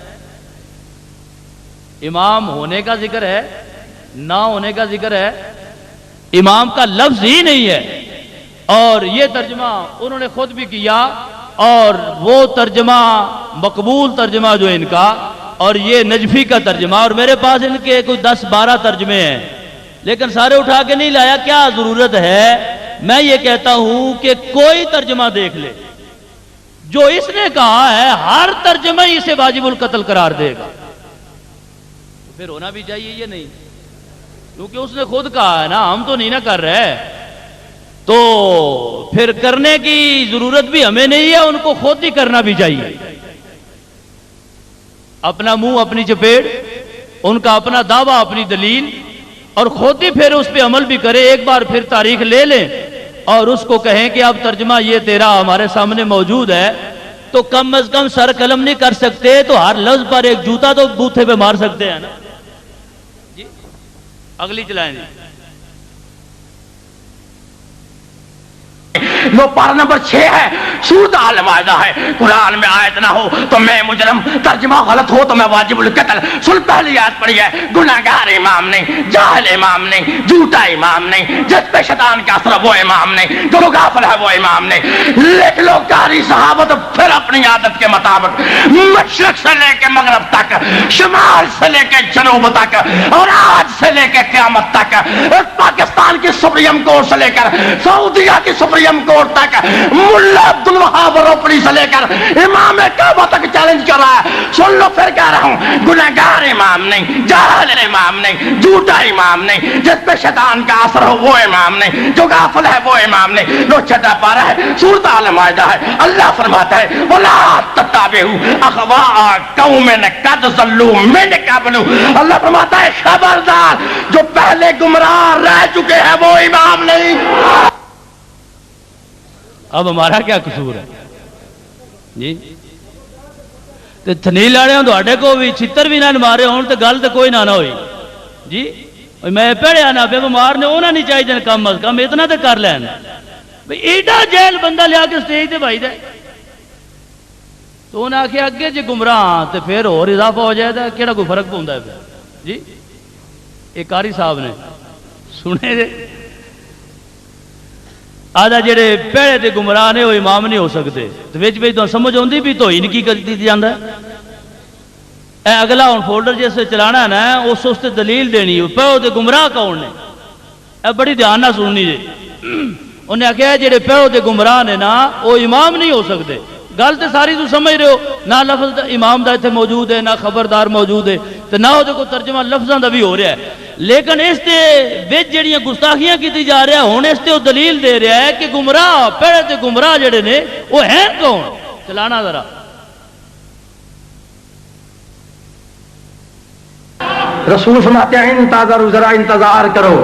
امام ہونے کا ذکر ہے، نہ ہونے کا ذکر ہے، امام کا لفظ ہی نہیں ہے۔ اور یہ ترجمہ انہوں نے خود بھی کیا، اور وہ ترجمہ مقبول ترجمہ جو ان کا، اور یہ نجفی کا ترجمہ، اور میرے پاس ان کے کوئی 10-12 ترجمے ہیں، لیکن سارے اٹھا کے نہیں لایا۔ کیا ضرورت ہے؟ میں یہ کہتا ہوں کہ کوئی ترجمہ دیکھ لے، جو اس نے کہا ہے ہر ترجمہ ہی اسے واجب القتل قرار دے گا، پھر ہونا بھی چاہیے یہ نہیں، کیونکہ اس نے خود کہا ہے نا، ہم تو نہیں نہ کر رہے، تو پھر کرنے کی ضرورت بھی ہمیں نہیں ہے، ان کو خود ہی کرنا بھی چاہیے۔ اپنا منہ اپنی چپیڑ، ان کا اپنا دعویٰ اپنی دلیل، اور خود ہی پھر اس پہ عمل بھی کرے۔ ایک بار پھر تاریخ لے لیں اور اس کو کہیں کہ اب ترجمہ یہ تیرا ہمارے سامنے موجود ہے، تو کم از کم سر قلم نہیں کر سکتے تو ہر لفظ پر ایک جوتا تو بوتھے پہ مار سکتے ہیں نا جی۔ اگلی چلائیں جی۔ وہ پارہ نمبر 6 ہے، سورۃ المائدہ ہے۔ قرآن میں آیت نہ ہو تو میں مجرم، ترجمہ غلط ہو تو میں واجب القتل۔ سن پہلی آیت پڑھی ہے، گناہگار امام نہیں، جاہل امام نہیں، جھوٹا امام نہیں، جس پہ شیطان کا اثر وہ امام نہیں، جو غافل ہے وہ امام نہیں۔ لکھ لو قاری صحابت پھر اپنی عادت کے مطابق مشرق سے لے کے مغرب تک، شمال سے لے کے جنوب تک، اور آج سے لے کے قیامت تک، پاکستان کی سپریم کورٹ سے لے کر سعودیہ کی سپریم کورٹ تک، ملا عبدالوہاب روپڑی سے لے کر امام کعبہ تک چیلنج کر رہا ہے۔ سن لو پھر کہہ رہا ہوں، گناہگار امام نہیں، جاہل امام نہیں، جھوٹا امام نہیں، جس پہ شیطان کا اثر ہو وہ امام نہیں، جو غافل ہے وہ امام نہیں۔ لو چھٹا پارہ ہے، سورۃ المائدہ ہے۔ اللہ فرماتا ہے وَلَا تَتَّبِعُوا أَهْوَاءَ قَوْمٍ قَدْ ضَلُّوا مِن قَبْلُ۔ اللہ فرماتا ہے خبردار، جو پہلے گمراہ رہ چکے ہیں وہ امام نہیں۔ اب ہمارا کیا قصور ہے جی؟ تے تھنی لاڑے ہوں تو کو بھی چھتر بھی نہ مارے ہون تے گل تے کوئی نہ ہوئی جی۔ میں پڑھیا نا بے بیمار نے انہوں نہیں چاہیے کم از کم اتنا تے کر لین بھئی ایڈا جیل بندہ لیا کے سٹیج تے بھائی دے، تو انہوں نے آکھے اگے جی گمراہ تے پھر اور اضافہ ہو جائے دا کیڑا کوئی فرق پوندا ہے جی۔ ایک قاری صاحب نے سنے دے آدھا جڑے پہلے تے گمراہ نے وہ امام نہیں ہو سکتے، تو وچ وچ تو سمجھ آندی بھی تو ہی نہیں کی کرتی جاندا ہے۔ اے اگلا ہن فولڈر جیسے چلانا ہے نا، اس تے دلیل دینی ہے پہلے تے گمراہ کون نے، اے بڑی دھیان نہ سننی جی۔ انہیں آخیا جڑے پہلے تے گمراہ نے نا وہ امام نہیں ہو سکتے۔ گل تے ساری تو سمجھ رہے ہو، نہ لفظ امام دا ایتھے موجود ہے، نہ خبردار موجود ہے، تو نہ وہ کو ترجمہ لفظاں دا بھی ہو رہا ہے، لیکن اس تے وچ جڑیاں گستاخیاں کیتی جا رہا ہن اس تے وہ دلیل دے رہا ہے کہ گمراہ پہلے تے گمراہ جڑے نے وہ ہیں کون؟ چلانا ذرا۔ رسول فرماتے ہیں انتظار ذرا انتظار کرو،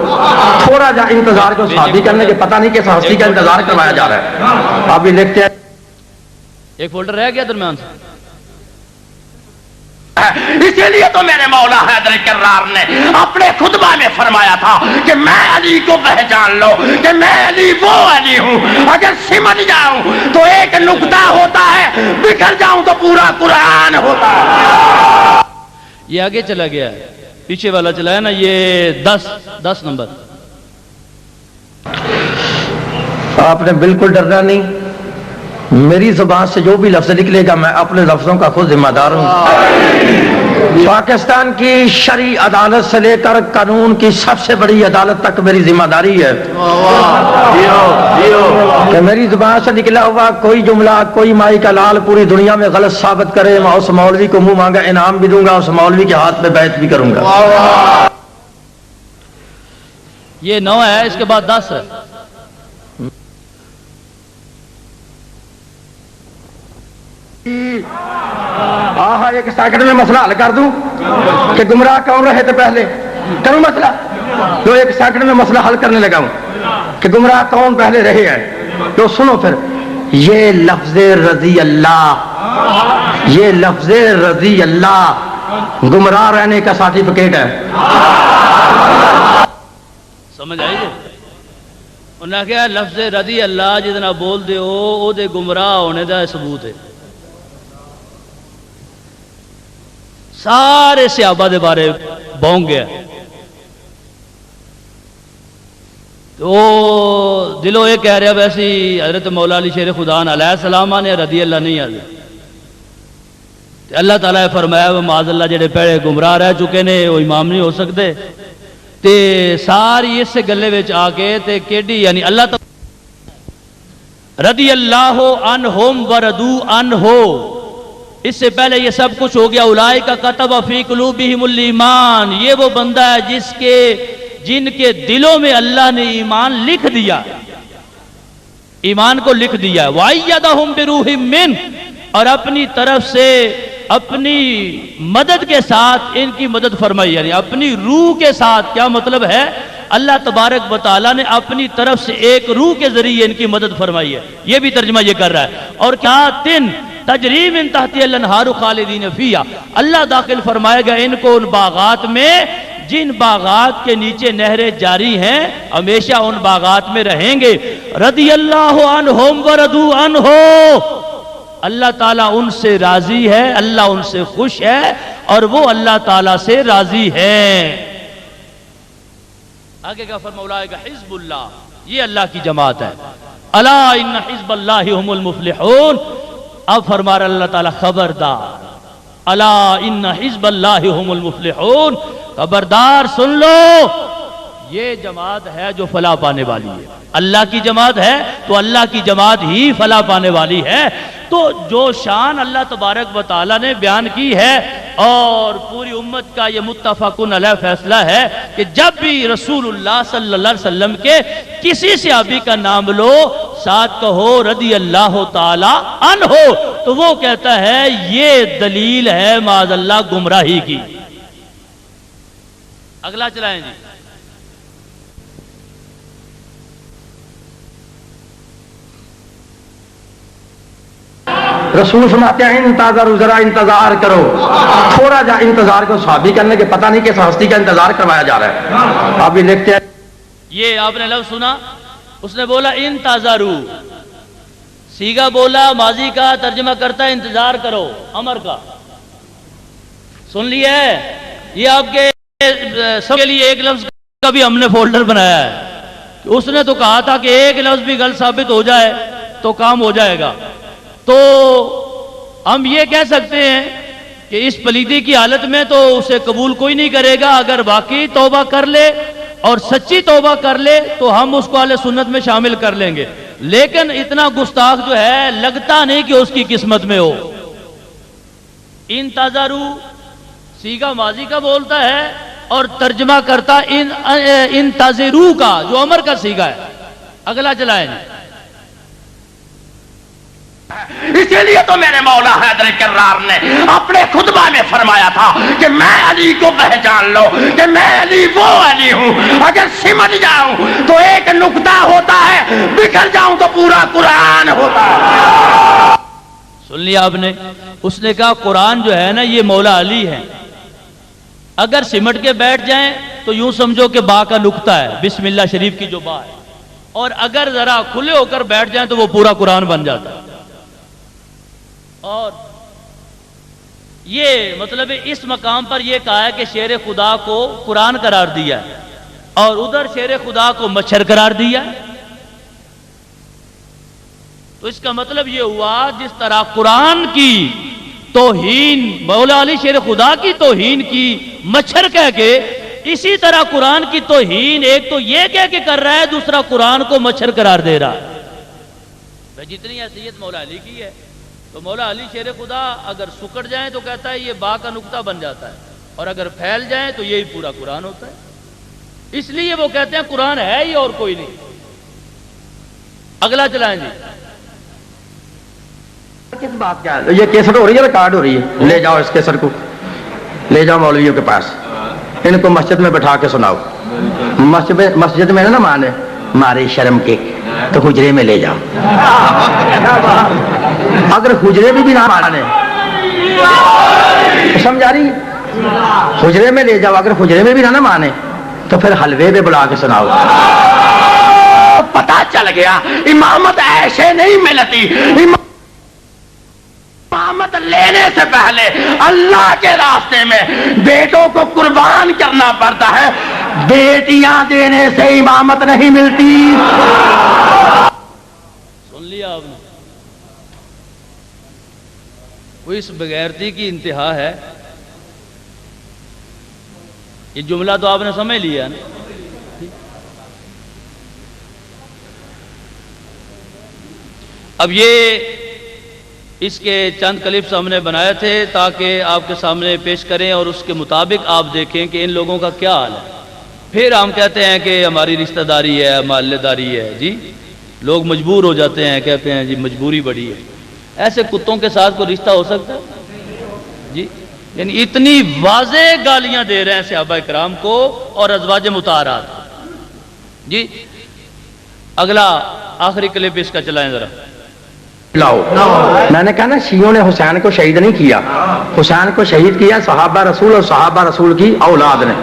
تھوڑا جا انتظار کرو، شادی کرنے کے پتہ نہیں کس ہستی کا انتظار کروایا جا رہا ہے۔ آپ بھی لکھتے ہیں ایک فولڈر رہ گیا درمیان سے، اسی لیے تو میرے مولا حیدر کرار نے اپنے خطبہ میں فرمایا تھا کہ میں علی کو پہچان لو کہ میں علی وہ علی ہوں، اگر سمجھ جاؤں تو ایک نقطہ ہوتا ہے، بکھر جاؤں تو پورا قرآن ہوتا ہے۔ یہ آگے چلا گیا ہے، پیچھے والا چلا ہے نا، یہ 10 نمبر۔ آپ نے بالکل ڈرنا نہیں، میری زبان سے جو بھی لفظ نکلے گا میں اپنے لفظوں کا خود ذمہ دار ہوں۔ پاکستان کی شرعی عدالت سے لے کر قانون کی سب سے بڑی عدالت تک میری ذمہ داری ہے کہ میری زبان سے نکلا ہوا کوئی جملہ، کوئی مائی کا لال پوری دنیا میں غلط ثابت کرے، میں اس مولوی کو منہ مانگا انعام بھی دوں گا، اس مولوی کے ہاتھ میں بیعت بھی کروں گا۔ یہ 9 ہے، اس کے بعد 10 ہے۔ ایک سیکنڈ میں مسئلہ حل کر دوں کہ گمراہ کون رہے تھے پہلے، کروں مسئلہ تو ایک سیکنڈ میں مسئلہ حل کرنے لگا ہوں کہ گمراہ کون پہلے رہے ہیں. تو سنو پھر، یہ لفظ رضی اللہ، یہ لفظ رضی اللہ گمراہ رہنے کا سرٹیفکیٹ ہے. سمجھ آئی جی؟ انہوں نے کہا لفظ رضی اللہ جتنا بول دے ہو او دے گمراہ ہونے دا ثبوت ہے. سارے صحابہ دے بارے بونگ گیا تو دلوں یہ کہہ رہا ویسی حضرت مولا علی شیر خدا علیہ السلام نے رضی اللہ نہیں آدھے. اللہ تعالیٰ نے فرمایا وہ معاذ اللہ جڑے پہلے گمراہ رہ چکے نے وہ امام نہیں ہو سکتے. تے ساری اس گلے وچ آ کے تے کیڈی یعنی اللہ تعالیٰ رضی اللہ عنہم ورضوا عنہ، اس سے پہلے یہ سب کچھ ہو گیا. اولئک کتب فی قلوبہم الایمان، یہ وہ بندہ ہے جن کے دلوں میں اللہ نے ایمان لکھ دیا، ایمان کو لکھ دیا. وَأَيَّدَهُمْ بِرُوحٍ مِّنْهُ، اور اپنی طرف سے اپنی مدد کے ساتھ ان کی مدد فرمائی، یعنی اپنی روح کے ساتھ. کیا مطلب ہے؟ اللہ تبارک و تعالیٰ نے اپنی طرف سے ایک روح کے ذریعے ان کی مدد فرمائی ہے. یہ بھی ترجمہ یہ کر رہا ہے. اور کیا تجری من تحتہا الانہار خالدین فیہا، اللہ داخل فرمائے گا ان کو ان باغات میں جن باغات کے نیچے نہریں جاری ہیں، ہمیشہ ان باغات میں رہیں گے. رضی اللہ عنہم ورضوا عنہ، اللہ تعالیٰ ان سے راضی ہے، اللہ ان سے خوش ہے اور وہ اللہ تعالیٰ سے راضی ہے. آگے کا فرمایا اولئک حزب اللہ، یہ اللہ کی جماعت ہے. الا ان حزب اللہ هم المفلحون، اب فرما رہا اللہ تعالیٰ خبردار، الا ان حزب اللہ هم المفلحون، خبردار سن لو یہ جماعت ہے جو فلاح پانے والی ہے. اللہ کی جماعت ہے تو اللہ کی جماعت ہی فلاح پانے والی ہے. تو جو شان اللہ تبارک و تعالیٰ نے بیان کی ہے اور پوری امت کا یہ متفقن علیہ فیصلہ ہے کہ جب بھی رسول اللہ صلی اللہ علیہ وسلم کے کسی صحابی کا نام لو ساتھ کہو رضی اللہ تعالی عنہ، تو وہ کہتا ہے یہ دلیل ہے معاذ اللہ گمراہی کی. اگلا چلائیں جی. رسول فرماتے ہیں انتظار، ذرا انتظار کرو، تھوڑا جا انتظار کرو. صحابی کرنے کے پتہ نہیں کس ہستی کا انتظار کروایا جا رہا ہے. آپ بھی لکھتے ہیں یہ آپ نے لفظ سنا، اس نے بولا انتظارو، سیگا بولا ماضی کا، ترجمہ کرتا ہے انتظار کرو امر کا. سن لیا ہے؟ یہ آپ کے سب کے لیے ایک لفظ کا بھی ہم نے فولڈر بنایا ہے. اس نے تو کہا تھا کہ ایک لفظ بھی غلط ثابت ہو جائے تو کام ہو جائے گا. تو ہم یہ کہہ سکتے ہیں کہ اس پلیدی کی حالت میں تو اسے قبول کوئی نہیں کرے گا. اگر واقعی توبہ کر لے اور سچی توبہ کر لے تو ہم اس کو اہل سنت میں شامل کر لیں گے. لیکن اتنا گستاخ جو ہے لگتا نہیں کہ اس کی قسمت میں ہو. انتظارو سیگا ماضی کا بولتا ہے اور ترجمہ کرتا انتظرو کا جو امر کا سیگا ہے. اگلا چلائیں. اسی لیے تو میرے مولا حیدر کرار نے اپنے خطبہ میں فرمایا تھا کہ میں علی کو پہچان لو کہ میں علی وہ علی ہوں. اگر سمجھ جاؤں تو ایک نقطہ ہوتا ہے، بکھر جاؤں تو پورا قرآن ہوتا ہے. سن لیا آپ نے؟ اس نے کہا قرآن جو ہے نا یہ مولا علی ہے. اگر سمٹ کے بیٹھ جائیں تو یوں سمجھو کہ با کا نقطہ ہے، بسم اللہ شریف کی جو با ہے، اور اگر ذرا کھلے ہو کر بیٹھ جائیں تو وہ پورا قرآن بن جاتا ہے. اور یہ مطلب اس مقام پر یہ کہا ہے کہ شیر خدا کو قرآن قرار دیا ہے اور ادھر شیر خدا کو مچھر قرار دیا ہے. تو اس کا مطلب یہ ہوا جس طرح قرآن کی توہین مولا علی شیر خدا کی توہین کی مچھر کہہ کے، اسی طرح قرآن کی توہین ایک تو یہ کہہ کے کر رہا ہے، دوسرا قرآن کو مچھر قرار دے رہا ہے. جتنی حیثیت مولا علی کی ہے تو مولا علی شیر خدا اگر سکڑ جائیں تو کہتا ہے یہ با کا نقطہ بن جاتا ہے، اور اگر پھیل جائیں تو یہی پورا قرآن ہوتا ہے. اس لیے وہ کہتے ہیں قرآن ہے ہی اور کوئی نہیں. اگلا چلائیں جی. کس بات کیا ہے؟ یہ کیسٹ ہو رہی ہے، ریکارڈ ہو رہی ہے. لے جاؤ اس کیسٹ کو، لے جاؤ مولویوں کے پاس، ان کو مسجد میں بٹھا کے سناؤ. مسجد میں نہ مانے مارے شرم کے تو حجرے میں لے جاؤ. اگر حجرے بھی نہ مانے سمجھا رہی, حجرے میں لے جاؤ. اگر حجرے میں بھی نہ مانے تو پھر حلوے پہ بلا کے سناؤ. پتا چل گیا امامت ایسے نہیں ملتی. امامت لینے سے پہلے اللہ کے راستے میں بیٹوں کو قربان کرنا پڑتا ہے. بیٹیاں دینے سے امامت نہیں ملتی. سن لیا آپ نے, وہ اس بغیرتی کی انتہا ہے. یہ جملہ تو آپ نے سمجھ لیا نا. اب یہ اس کے چند کلپس ہم نے بنائے تھے تاکہ آپ کے سامنے پیش کریں اور اس کے مطابق آپ دیکھیں کہ ان لوگوں کا کیا حال ہے. پھر ہم کہتے ہیں کہ ہماری رشتہ داری ہے, محلے داری ہے. جی لوگ مجبور ہو جاتے ہیں, کہتے ہیں جی مجبوری بڑی ہے. ایسے کتوں کے ساتھ کوئی رشتہ ہو سکتا ہے جی؟ یعنی اتنی واضح گالیاں دے رہے ہیں صحابہ کرام کو اور ازواج مطہرات. جی اگلا آخری کلپ اس کا چلائیں ذرا. لاؤ. میں نے کہا نا شیعوں نے حسین کو شہید نہیں کیا, حسین کو شہید کیا صحابہ رسول اور صحابہ رسول کی اولاد نے.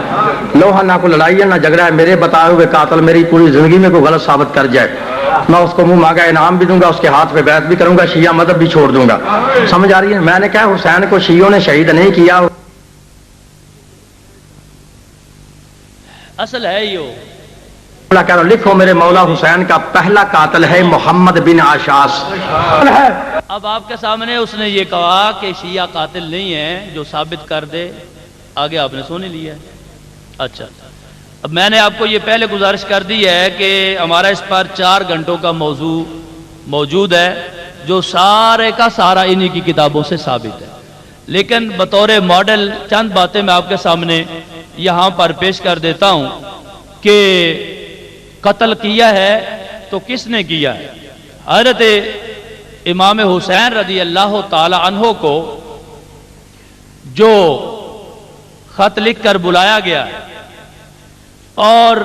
لوہا نہ کو لڑائی ہے نہ جھگڑا ہے. میرے بتائے ہوئے قاتل میری پوری زندگی میں کوئی غلط ثابت کر جائے میں اس کو منہ مانگا انعام بھی دوں گا, اس کے ہاتھ پہ بیعت بھی کروں گا, شیعہ مذہب بھی چھوڑ دوں گا. سمجھ آ رہی ہے؟ میں نے کہا حسین کو شیعوں نے شہید نہیں کیا. اصل ہے یہ کہہ رہا لکھو میرے مولا حسین کا پہلا قاتل ہے محمد بن عاشاس. اب آپ کے سامنے اس نے یہ کہا کہ شیعہ قاتل نہیں ہیں, جو ثابت کر دے. آگے آپ نے سن لیا ہے. اچھا اب میں نے آپ کو یہ پہلے گزارش کر دی ہے کہ ہمارا اس پر 4 گھنٹوں کا موضوع موجود ہے جو سارے کا سارا انہی کی کتابوں سے ثابت ہے. لیکن بطور ماڈل چند باتیں میں آپ کے سامنے یہاں پر پیش کر دیتا ہوں کہ قتل کیا ہے تو کس نے کیا ہے. حضرت امام حسین رضی اللہ تعالی عنہ کو جو خط لکھ کر بلایا گیا اور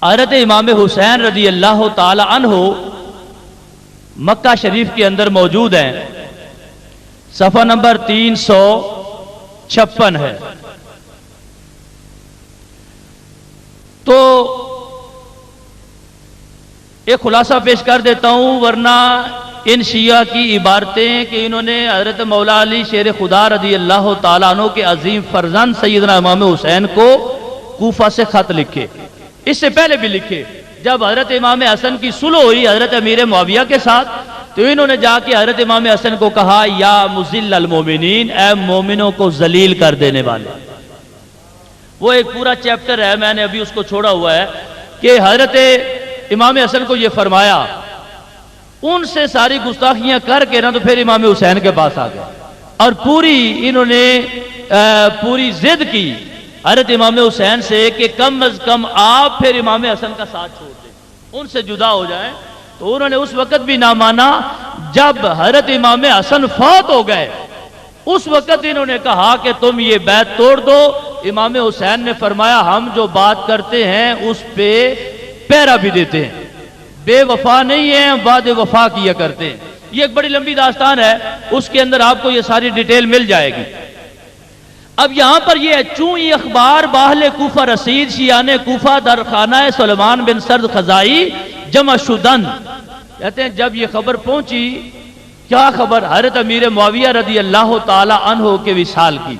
حضرت امام حسین رضی اللہ تعالی عنہ مکہ شریف کے اندر موجود ہیں. صفحہ نمبر 356 ہے. تو ایک خلاصہ پیش کر دیتا ہوں ورنہ ان شیعہ کی عبارتیں کہ انہوں نے حضرت مولا علی شیر خدا رضی اللہ تعالیٰ عنہ کے عظیم فرزند سیدنا امام حسین کو کوفہ سے خط لکھے. اس سے پہلے بھی لکھے. جب حضرت امام حسن کی صلح ہوئی حضرت امیر معاویہ کے ساتھ تو انہوں نے جا کے حضرت امام حسن کو کہا یا مذل المومنین, اے مومنوں کو ذلیل کر دینے والے. وہ ایک پورا چیپٹر ہے, میں نے ابھی اس کو چھوڑا ہوا ہے کہ حضرت امام حسن کو یہ فرمایا. ان سے ساری گستاخیاں کر کے نا تو پھر امام حسین کے پاس آ گئے اور پوری انہوں نے پوری ضد کی حضرت امام حسین سے کہ کم از کم آپ پھر امام حسن کا ساتھ چھوڑ دیں, ان سے جدا ہو جائیں. تو انہوں نے اس وقت بھی نہ مانا. جب حضرت امام حسن فوت ہو گئے اس وقت انہوں نے کہا کہ تم یہ بیعت توڑ دو. امام حسین نے فرمایا ہم جو بات کرتے ہیں اس پہ پیرا بھی دیتے ہیں, بے وفا نہیں ہیں, وعدے وفا کیا کرتے ہیں. یہ ایک بڑی لمبی داستان ہے, اس کے اندر آپ کو یہ ساری ڈیٹیل مل جائے گی. اب یہاں پر یہ چوں یہ اخبار باہل کوفہ رسید شیعان کوفہ در خانہ سلیمان بن سرد خزائی جمع شدن. کہتے ہیں جب یہ خبر پہنچی, کیا خبر, حضرت امیر معاویہ رضی اللہ تعالی عنہ کے وصال کی,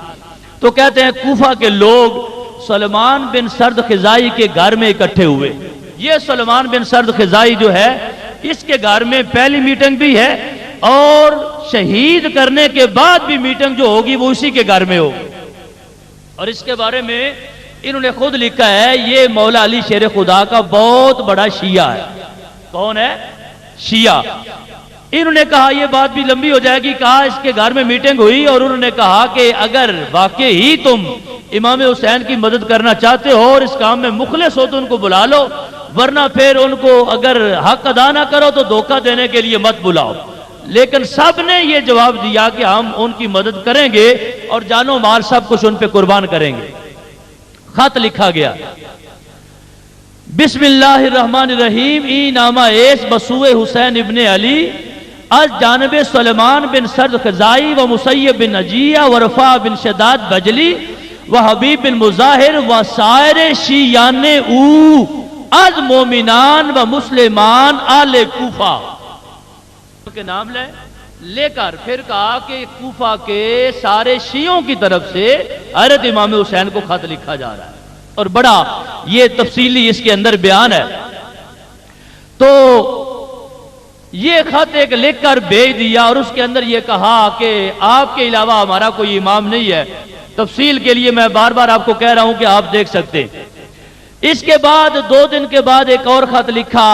تو کہتے ہیں کوفہ کے لوگ سلیمان بن سرد خزائی کے گھر میں اکٹھے ہوئے. یہ سلیمان بن سرد خزائی جو ہے اس کے گھر میں پہلی میٹنگ بھی ہے اور شہید کرنے کے بعد بھی میٹنگ جو ہوگی وہ اسی کے گھر میں ہوگی. اور اس کے بارے میں انہوں نے خود لکھا ہے یہ مولا علی شیر خدا کا بہت بڑا شیعہ ہے. کون ہے؟ شیعہ. انہوں نے کہا یہ بات بھی لمبی ہو جائے گی, کہا اس کے گھر میں میٹنگ ہوئی اور انہوں نے کہا کہ اگر واقعی ہی تم امام حسین کی مدد کرنا چاہتے ہو اور اس کام میں مخلص ہو تو ان کو بلا لو, ورنہ پھر ان کو اگر حق ادا نہ کرو تو دھوکہ دینے کے لیے مت بلاؤ. لیکن سب نے یہ جواب دیا کہ ہم ان کی مدد کریں گے اور جان و مال سب کچھ ان پہ قربان کریں گے. خط لکھا گیا بسم اللہ الرحمن الرحیم ای نامہ ایس بسوء حسین ابن علی از جانب سلیمان بن سرد خزائی و مسیب بن نجیہ و رفاع بن شداد بجلی و حبیب بن مظاہر و سائر شیعان او از مومنان و مسلمان آل کوفہ کے نام لے کر پھر کہا کہ کوفہ کے سارے شیعوں کی طرف سے حضرت امام حسین کو خط لکھا جا رہا ہے، اور بڑا یہ تفصیلی اس کے اندر بیان ہے۔ تو یہ خط ایک لکھ کر بھیج دیا اور اس کے اندر یہ کہا کہ آپ کے علاوہ ہمارا کوئی امام نہیں ہے۔ تفصیل کے لیے میں بار بار آپ کو کہہ رہا ہوں کہ آپ دیکھ سکتے ہیں۔ اس کے بعد 2 دن کے بعد ایک اور خط لکھا،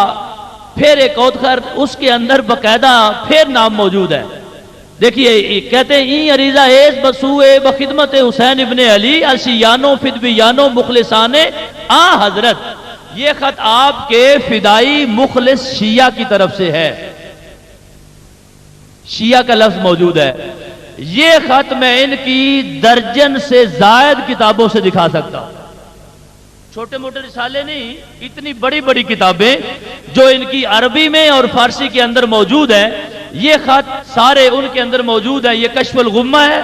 پھر ایک اور خط، اس کے اندر باقاعدہ پھر نام موجود ہے۔ دیکھیے کہتے ہیں این عریضہ ایس بسوئے بخدمت حسین ابن علی الشیانو فدویانو مخلصان آ حضرت، یہ خط آپ کے فدائی مخلص شیعہ کی طرف سے ہے، شیعہ کا لفظ موجود ہے۔ یہ خط میں ان کی درجن سے زائد کتابوں سے دکھا سکتا ہوں، چھوٹے موٹے رسالے نہیں، اتنی بڑی بڑی کتابیں جو ان کی عربی میں اور فارسی کے اندر موجود ہیں، یہ خط سارے ان کے اندر موجود ہے۔ یہ کشف الغمہ ہے،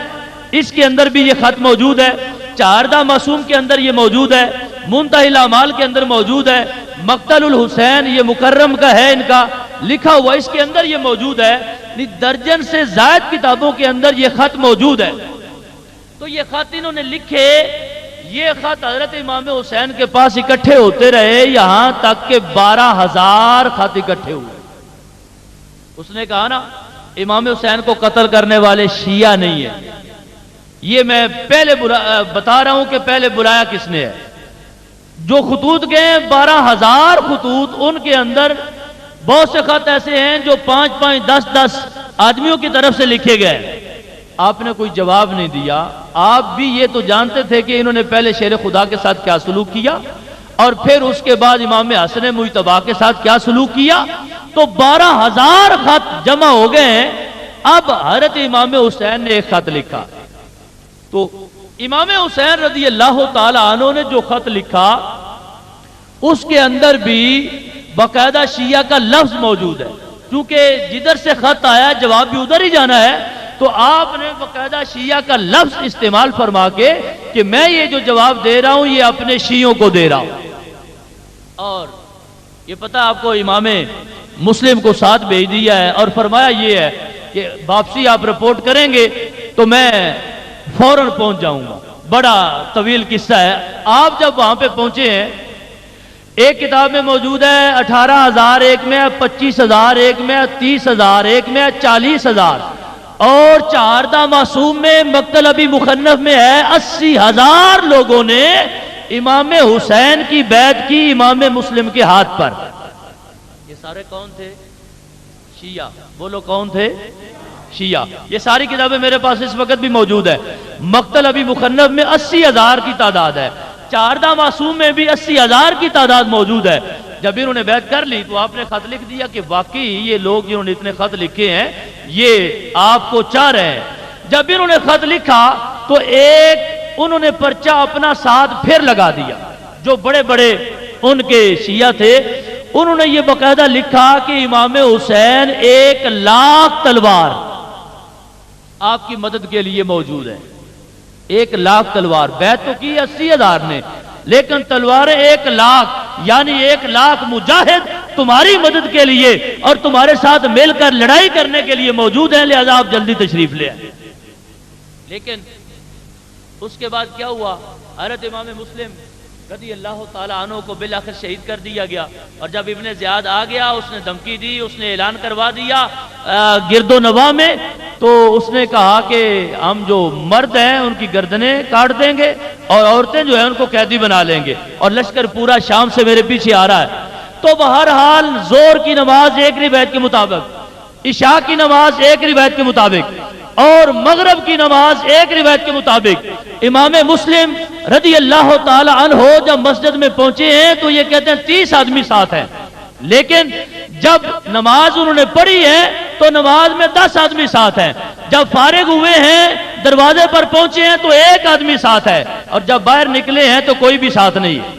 اس کے اندر بھی یہ خط موجود ہے۔ چاردہ معصوم کے اندر یہ موجود ہے، منتہی الاعمال کے اندر موجود ہے، مقتل الحسین یہ مکرم کا ہے ان کا لکھا ہوا، اس کے اندر یہ موجود ہے۔ درجن سے زائد کتابوں کے اندر یہ خط موجود ہے۔ تو یہ خط انہوں نے لکھے، یہ خط حضرت امام حسین کے پاس اکٹھے ہوتے رہے، یہاں تک کہ 12,000 خط اکٹھے ہوئے۔ اس نے کہا نا امام حسین کو قتل کرنے والے شیعہ نہیں ہیں، یہ میں پہلے بتا رہا ہوں کہ پہلے بلایا کس نے ہے۔ جو خطوط گئے 12,000 خطوط، ان کے اندر بہت سے خط ایسے ہیں جو 5-5 10-10 آدمیوں کی طرف سے لکھے گئے۔ آپ نے کوئی جواب نہیں دیا۔ آپ بھی یہ تو جانتے تھے کہ انہوں نے پہلے شیر خدا کے ساتھ کیا سلوک کیا اور پھر اس کے بعد امام حسن مجتبی کے ساتھ کیا سلوک کیا۔ تو 12,000 خط جمع ہو گئے ہیں۔ اب حضرت امام حسین نے ایک خط لکھا، تو امام حسین رضی اللہ تعالی عنہ نے جو خط لکھا اس کے اندر بھی باقاعدہ شیعہ کا لفظ موجود ہے، کیونکہ جدھر سے خط آیا جواب بھی ادھر ہی جانا ہے، تو آپ نے باقاعدہ شیعہ کا لفظ استعمال فرما کے کہ میں یہ جو جواب دے رہا ہوں یہ اپنے شیعوں کو دے رہا ہوں۔ اور یہ پتہ آپ کو امام مسلم کو ساتھ بھیج دیا ہے اور فرمایا یہ ہے کہ واپسی آپ رپورٹ کریں گے تو میں فوراً پہنچ جاؤں گا۔ بڑا طویل قصہ ہے۔ آپ جب وہاں پہ پہنچے ہیں، ایک کتاب میں موجود ہے 18,000، ایک میں 25,000، ایک میں 30,000، ایک میں 40,000، اور چاردہ معصوم میں مقتل ابی مخنف میں ہے 80,000 لوگوں نے امام حسین کی بیعت کی امام مسلم کے ہاتھ پر۔ یہ سارے کون تھے؟ شیعہ۔ بولو کون تھے؟ شیعہ۔ یہ ساری کتابیں میرے پاس اس وقت بھی موجود ہے۔ مقتل ابی مخنف میں 80,000 کی تعداد ہے، چاردہ معصوم میں بھی 80,000 کی تعداد موجود ہے۔ جب انہوں نے بیعت کر لی تو آپ نے خط لکھ دیا کہ واقعی یہ لوگ جنہوں نے اتنے خط لکھے ہیں یہ آپ کو چاہ رہے ہیں۔ جب انہوں نے خط لکھا تو ایک انہوں نے پرچہ اپنا ساتھ پھر لگا دیا، جو بڑے بڑے ان کے شیعہ تھے، انہوں نے یہ باقاعدہ لکھا کہ امام حسین 1,00,000 تلوار آپ کی مدد کے لیے موجود ہے۔ 1,00,000 تلوار، بیعت تو کی 80,000 نے، لیکن تلواریں 1,00,000، یعنی 1,00,000 مجاہد تمہاری مدد کے لیے اور تمہارے ساتھ مل کر لڑائی کرنے کے لیے موجود ہیں، لہذا آپ جلدی تشریف لے آئیں۔ لیکن اس کے بعد کیا ہوا؟ حضرت امام مسلم رضی اللہ تعالیٰ عنہ کو بالآخر شہید کر دیا گیا، اور جب ابن زیاد آ گیا اس نے دھمکی دی، اس نے اعلان کروا دیا گرد و نواح میں، تو اس نے کہا کہ ہم جو مرد ہیں ان کی گردنیں کاٹ دیں گے اور عورتیں جو ہیں ان کو قیدی بنا لیں گے، اور لشکر پورا شام سے میرے پیچھے آ رہا ہے۔ تو بہرحال زور کی نماز ایک روایت کے مطابق، عشاء کی نماز ایک روایت کے مطابق، اور مغرب کی نماز ایک روایت کے مطابق امام مسلم رضی اللہ تعالی عنہ جب مسجد میں پہنچے ہیں تو یہ کہتے ہیں 30 آدمی ساتھ ہیں، لیکن جب نماز انہوں نے پڑھی ہے تو نماز میں 10 آدمی ساتھ ہیں، جب فارغ ہوئے ہیں دروازے پر پہنچے ہیں تو 1 آدمی ساتھ ہے، اور جب باہر نکلے ہیں تو کوئی بھی ساتھ نہیں ہے۔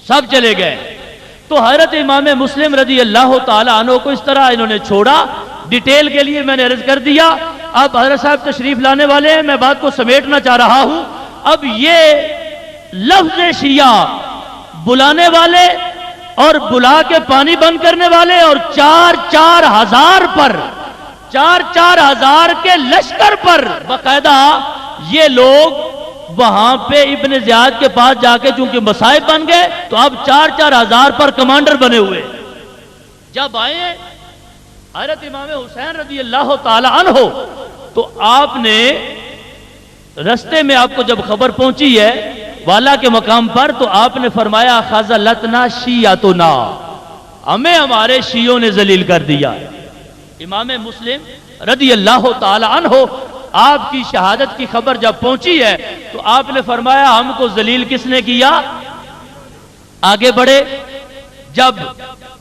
سب چلے گئے. تو حضرت امام مسلم رضی اللہ تعالیٰ عنہ کو اس طرح انہوں نے چھوڑا. ڈیٹیل کے لیے میں نے عرض کر دیا. اب حضرت صاحب تشریف لانے والے ہیں, میں بات کو سمیٹنا چاہ رہا ہوں. اب یہ لفظ شیعہ بلانے والے اور بلا کے پانی بند کرنے والے اور 4,000 پر 4,000 کے لشکر پر باقاعدہ یہ لوگ وہاں پہ ابن زیاد کے پاس جا کے چونکہ مصائب بن گئے تو اب 4,000 پر کمانڈر بنے ہوئے. جب آئے حضرت امام حسین رضی اللہ تعالی عنہ تو آپ نے رستے میں آپ کو جب خبر پہنچی ہے والا کے مقام پر تو آپ نے فرمایا خذلتنا شیعتنا, ہمیں ہمارے شیعوں نے ذلیل کر دیا. امام مسلم رضی اللہ تعالی عنہ آپ کی شہادت کی خبر جب پہنچی ہے تو آپ نے فرمایا ہم کو ذلیل کس نے کیا. آگے بڑھے, جب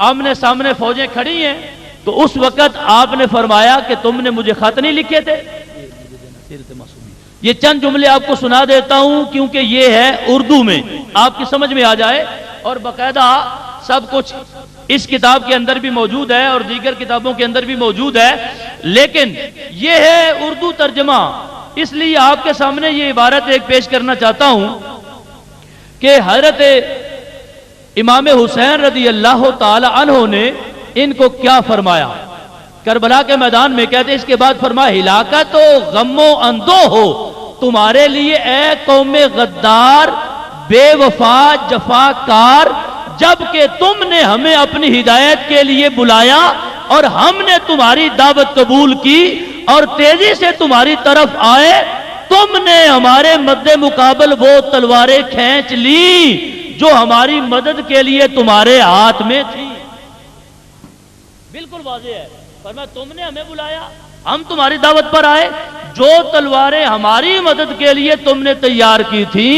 آمنے سامنے فوجیں کھڑی ہیں تو اس وقت آپ نے فرمایا کہ تم نے مجھے خط نہیں لکھے تھے. یہ چند جملے آپ کو سنا دیتا ہوں کیونکہ یہ ہے اردو میں, آپ کی سمجھ میں آ جائے, اور باقاعدہ سب کچھ اس کتاب کے اندر بھی موجود ہے اور دیگر کتابوں کے اندر بھی موجود ہے, لیکن یہ ہے اردو ترجمہ, اس لیے آپ کے سامنے یہ عبارت ایک پیش کرنا چاہتا ہوں کہ حضرت امام حسین رضی اللہ تعالی عنہ نے ان کو کیا فرمایا. کربلا کے میدان میں کہتے اس کے بعد فرمایا ہلاکت و غم و اندو ہو تمہارے لیے اے قوم غدار بے وفا جفاکار, جب کہ تم نے ہمیں اپنی ہدایت کے لیے بلایا اور ہم نے تمہاری دعوت قبول کی اور تیزی سے تمہاری طرف آئے, تم نے ہمارے مد مقابل وہ تلواریں کھینچ لی جو ہماری مدد کے لیے تمہارے ہاتھ میں تھی. بالکل واضح ہے, فرمایا تم نے ہمیں بلایا, ہم تمہاری دعوت پر آئے, جو تلواریں ہماری مدد کے لیے تم نے تیار کی تھی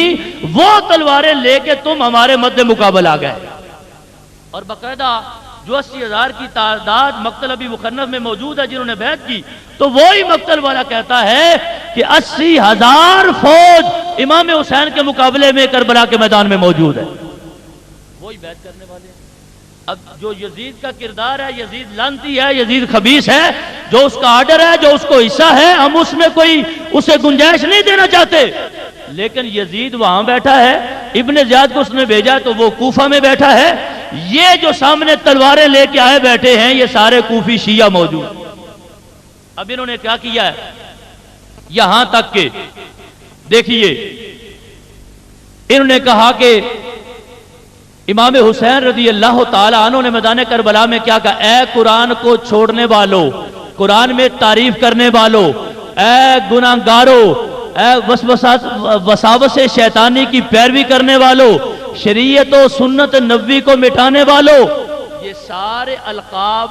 وہ تلواریں لے کے تم ہمارے مد مقابل آ گئے. اور باقاعدہ جو 80,000 کی تعداد مقتل ابی مخنف میں موجود ہے جنہوں نے بیعت کی, تو وہی مقتل والا کہتا ہے کہ 80,000 فوج امام حسین کے مقابلے میں کربلا کے میدان میں موجود ہے, وہی بیعت کرنے والے ہیں. اب جو یزید کا کردار ہے, یزید لعنتی ہے, یزید خبیث ہے, جو اس کا آرڈر ہے, جو اس کو حصہ ہے, ہم اس میں کوئی اسے گنجائش نہیں دینا چاہتے, لیکن یزید وہاں بیٹھا ہے, ابن زیاد کو اس نے بھیجا تو وہ کوفہ میں بیٹھا ہے, یہ جو سامنے تلواریں لے کے آئے بیٹھے ہیں یہ سارے کوفی شیعہ موجود. اب انہوں نے کیا کیا ہے یہاں تک کہ دیکھیے انہوں نے کہا کہ امام حسین رضی اللہ تعالی عنہ نے میدان کربلا میں کیا کہا, اے قرآن کو چھوڑنے والو, قرآن میں تعریف کرنے والو, اے گناہگارو, اے وساوس شیطانی کی پیروی کرنے والو, شریعت و سنت نبوی کو مٹانے والو. یہ سارے القاب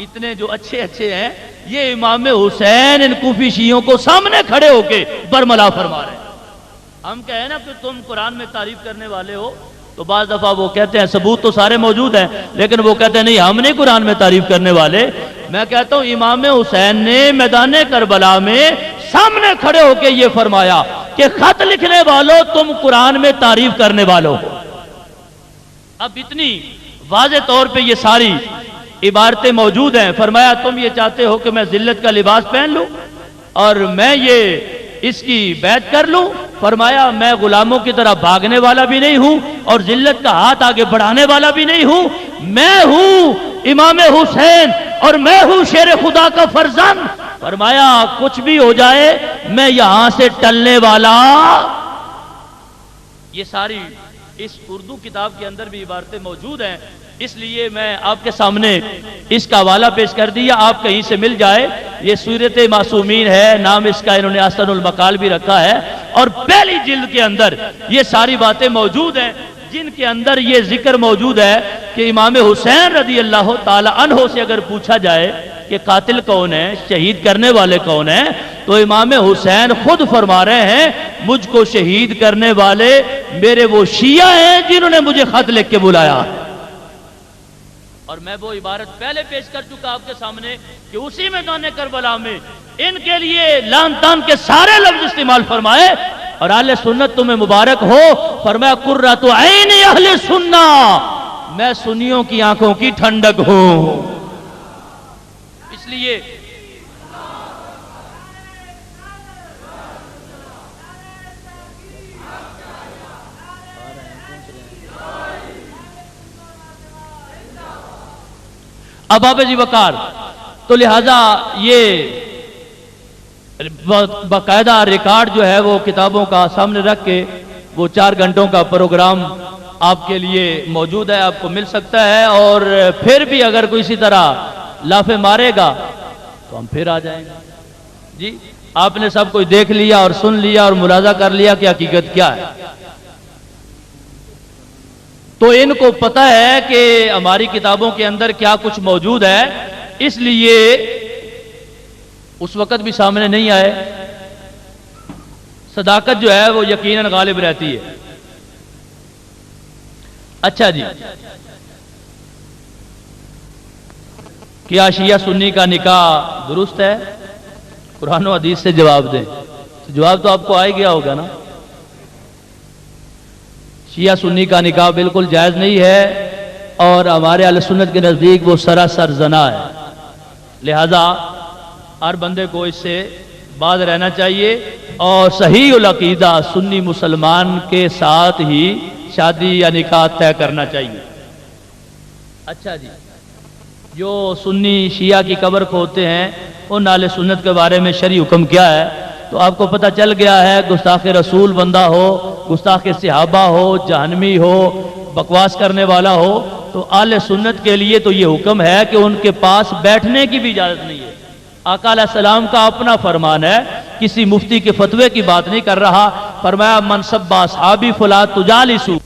اتنے جو اچھے اچھے ہیں یہ امام حسین ان کوفی شیعوں کو سامنے کھڑے ہو کے برملا فرما رہے ہیں. ہم کہیں نا کہ تم قرآن میں تعریف کرنے والے ہو تو بعض دفعہ وہ کہتے ہیں ثبوت تو سارے موجود ہیں, لیکن وہ کہتے ہیں نہیں ہم نہیں قرآن میں تعریف کرنے والے. میں کہتا ہوں امام حسین نے میدان کربلا میں سامنے کھڑے ہو کے یہ فرمایا کہ خط لکھنے والوں تم قرآن میں تعریف کرنے والوں. اب اتنی واضح طور پہ یہ ساری عبارتیں موجود ہیں. فرمایا تم یہ چاہتے ہو کہ میں ذلت کا لباس پہن لوں اور میں یہ اس کی بیعت کر لوں. فرمایا میں غلاموں کی طرح بھاگنے والا بھی نہیں ہوں اور ذلت کا ہاتھ آگے بڑھانے والا بھی نہیں ہوں, میں ہوں امام حسین اور میں ہوں شیر خدا کا فرزند. فرمایا کچھ بھی ہو جائے میں یہاں سے ٹلنے والا. یہ ساری اس اردو کتاب کے اندر بھی عبارتیں موجود ہیں, اس لیے میں آپ کے سامنے اس کا حوالہ پیش کر دیا, آپ کہیں سے مل جائے. یہ سورت معصومین ہے, نام اس کا انہوں نے احسن المقال بھی رکھا ہے, اور پہلی جلد کے اندر یہ ساری باتیں موجود ہیں جن کے اندر یہ ذکر موجود ہے کہ امام حسین رضی اللہ تعالی عنہ سے اگر پوچھا جائے کہ قاتل کون ہے, شہید کرنے والے کون ہیں, تو امام حسین خود فرما رہے ہیں مجھ کو شہید کرنے والے میرے وہ شیعہ ہیں جنہوں نے مجھے خط لکھ کے بلایا. اور میں وہ عبارت پہلے پیش کر چکا آپ کے سامنے کہ اسی میدان کربلا میں ان کے لیے لعن تان کے سارے لفظ استعمال فرمائے اور اہل سنت تمہیں مبارک ہو. فرمایا قرۃ عین اہل سنہ، میں سنیوں کی آنکھوں کی ٹھنڈک ہوں. اس لیے اب آپ جی وقار تو لہذا یہ باقاعدہ ریکارڈ جو ہے وہ کتابوں کا سامنے رکھ کے وہ 4 گھنٹوں کا پروگرام آپ کے لیے موجود ہے، آپ کو مل سکتا ہے. اور پھر بھی اگر کوئی اسی طرح لافے مارے گا تو ہم پھر آ جائیں گے. جی آپ نے سب کچھ دیکھ لیا اور سن لیا اور ملاحظہ کر لیا کہ حقیقت کیا ہے. تو ان کو پتہ ہے کہ ہماری کتابوں کے اندر کیا کچھ موجود ہے، اس لیے اس وقت بھی سامنے نہیں آئے. صداقت جو ہے وہ یقیناً غالب رہتی ہے. اچھا جی، کیا شیعہ سنی کا نکاح درست ہے؟ قرآن و حدیث سے جواب دیں. جواب تو آپ کو آ ہی گیا ہوگا نا. شیعہ سنی کا نکاح بالکل جائز نہیں ہے اور ہمارے اہل سنت کے نزدیک وہ سراسر زنا ہے. لہذا ہر بندے کو اس سے باز رہنا چاہیے اور صحیح العقیدہ سنی مسلمان کے ساتھ ہی شادی یا نکاح طے کرنا چاہیے. اچھا جی، جو سنی شیعہ کی قبر کھودتے ہیں ان اہل سنت کے بارے میں شرعی حکم کیا ہے تو آپ کو پتہ چل گیا ہے. گستاخ رسول بندہ ہو، گستاخ صحابہ ہو، جہنمی ہو، بکواس کرنے والا ہو، تو اہل سنت کے لیے تو یہ حکم ہے کہ ان کے پاس بیٹھنے کی بھی اجازت نہیں ہے. آقا علیہ السلام کا اپنا فرمان ہے، کسی مفتی کے فتوے کی بات نہیں کر رہا. فرمایا من سب اصحابی فلا تجالسوا،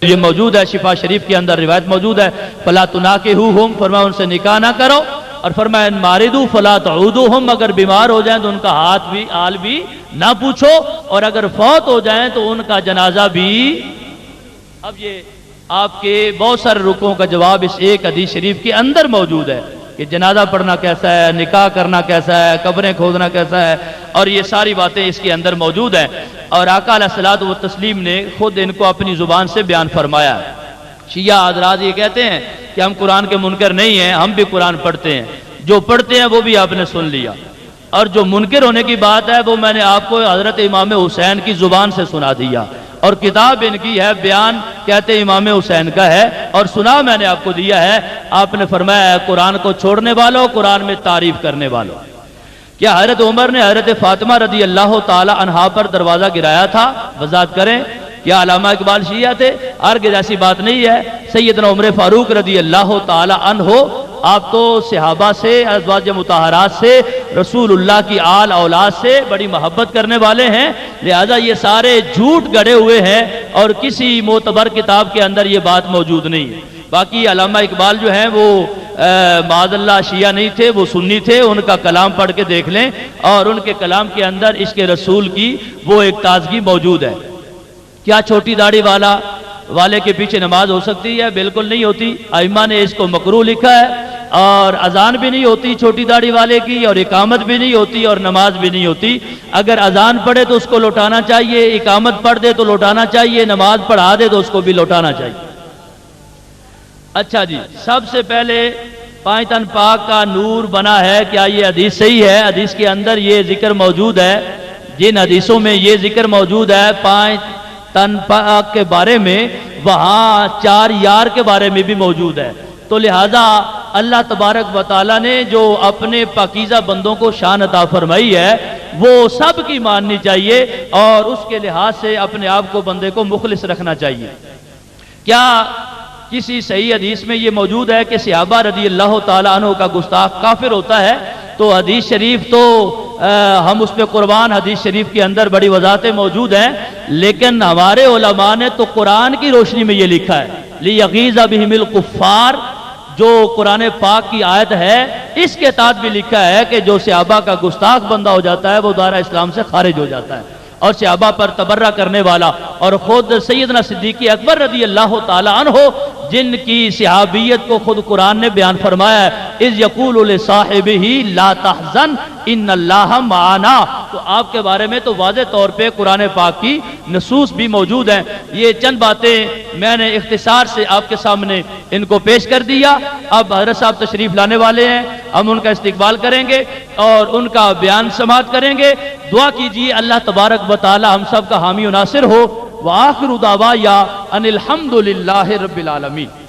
یہ موجود ہے شفا شریف کے اندر روایت موجود ہے. فلا تناکحوہم، فرمایا ان سے نکاح نہ کرو. اور فرمایا ان ماردو فلا تعودوہم، اگر بیمار ہو جائیں تو ان کا ہاتھ بھی حال بھی نہ پوچھو، اور اگر فوت ہو جائیں تو ان کا جنازہ بھی. اب یہ آپ کے بہت سارے رکوعوں کا جواب اس ایک حدیث شریف کے اندر موجود ہے کہ جنازہ پڑھنا کیسا ہے، نکاح کرنا کیسا ہے، قبریں کھودنا کیسا ہے، اور یہ ساری باتیں اس کے اندر موجود ہیں. اور آقا علیہ الصلوۃ والتسلیم نے خود ان کو اپنی زبان سے بیان فرمایا. شیعہ حضرات یہ کہتے ہیں کہ ہم قرآن کے منکر نہیں ہیں، ہم بھی قرآن پڑھتے ہیں. جو پڑھتے ہیں وہ بھی آپ نے سن لیا، اور جو منکر ہونے کی بات ہے وہ میں نے آپ کو حضرت امام حسین کی زبان سے سنا دیا. اور کتاب ان کی ہے بیان، کہتے امام حسین کا ہے، اور سنا میں نے آپ کو دیا ہے. آپ نے فرمایا قرآن کو چھوڑنے والوں، قرآن میں تعریف کرنے والوں. کیا حضرت عمر نے حضرت فاطمہ رضی اللہ تعالی عنہا پر دروازہ گرایا تھا؟ وضاحت کریں. کیا علامہ اقبال شیعہ تھے؟ ہرگز ایسی بات نہیں ہے. سیدنا عمر فاروق رضی اللہ تعالی عنہ، آپ تو صحابہ سے، ازواج مطہرات سے، رسول اللہ کی آل اولاد سے بڑی محبت کرنے والے ہیں. لہذا یہ سارے جھوٹ گڑے ہوئے ہیں اور کسی معتبر کتاب کے اندر یہ بات موجود نہیں ہے. باقی علامہ اقبال جو ہیں وہ معاذ اللہ شیعہ نہیں تھے، وہ سنی تھے. ان کا کلام پڑھ کے دیکھ لیں اور ان کے کلام کے اندر عشق رسول کی وہ ایک تازگی موجود ہے. کیا چھوٹی داڑھی والے کے پیچھے نماز ہو سکتی ہے؟ بالکل نہیں ہوتی. ائمہ نے اس کو مکروہ لکھا ہے، اور اذان بھی نہیں ہوتی چھوٹی داڑھی والے کی، اور اقامت بھی نہیں ہوتی، اور نماز بھی نہیں ہوتی. اگر اذان پڑھے تو اس کو لوٹانا چاہیے، اقامت پڑھ دے تو لوٹانا چاہیے، نماز پڑھا دے تو اس کو بھی لوٹانا چاہیے. اچھا جی، سب سے پہلے 5 تن پاک کا نور بنا ہے، کیا یہ حدیث صحیح ہے؟ حدیث کے اندر یہ ذکر موجود ہے. جن حدیثوں میں یہ ذکر موجود ہے 5 تن پاک کے بارے میں، وہاں 4 یار کے بارے میں بھی موجود ہے. تو لہذا اللہ تبارک و تعالیٰ نے جو اپنے پاکیزہ بندوں کو شان عطا فرمائی ہے وہ سب کی ماننی چاہیے، اور اس کے لحاظ سے اپنے آپ کو بندے کو مخلص رکھنا چاہیے. کیا کسی صحیح حدیث میں یہ موجود ہے کہ صحابہ رضی اللہ تعالیٰ عنہ کا گستاخ کافر ہوتا ہے؟ تو حدیث شریف تو ہم اس پہ قربان، حدیث شریف کے اندر بڑی وضاحتیں موجود ہیں، لیکن ہمارے علماء نے تو قرآن کی روشنی میں یہ لکھا ہے لِيَغِيظَ بِهِمِ الْكُفَّارِ، جو قرآن پاک کی آیت ہے اس کے تحت بھی لکھا ہے کہ جو صحابہ کا گستاخ بندہ ہو جاتا ہے وہ دائرہ اسلام سے خارج ہو جاتا ہے. اور صحابہ پر تبرہ کرنے والا، اور خود سیدنا صدیق اکبر رضی اللہ تعالی عنہ جن کی صحابیت کو خود قرآن نے بیان فرمایا ہے، اذ یقول لصاحبہ لا تحزن ان اللہ معنا، تو آپ کے بارے میں تو واضح طور پہ قرآن پاک کی نصوص بھی موجود ہیں۔ یہ چند باتیں میں نے اختصار سے آپ کے سامنے ان کو پیش کر دیا۔ اب حضرت صاحب تشریف لانے والے ہیں، ہم ان کا استقبال کریں گے اور ان کا بیان سماعت کریں گے۔ دعا کیجیے اللہ تبارک و تعالی ہم سب کا حامی و ناصر ہو۔ وآخر دعوایا ان الحمد للہ رب العالمین۔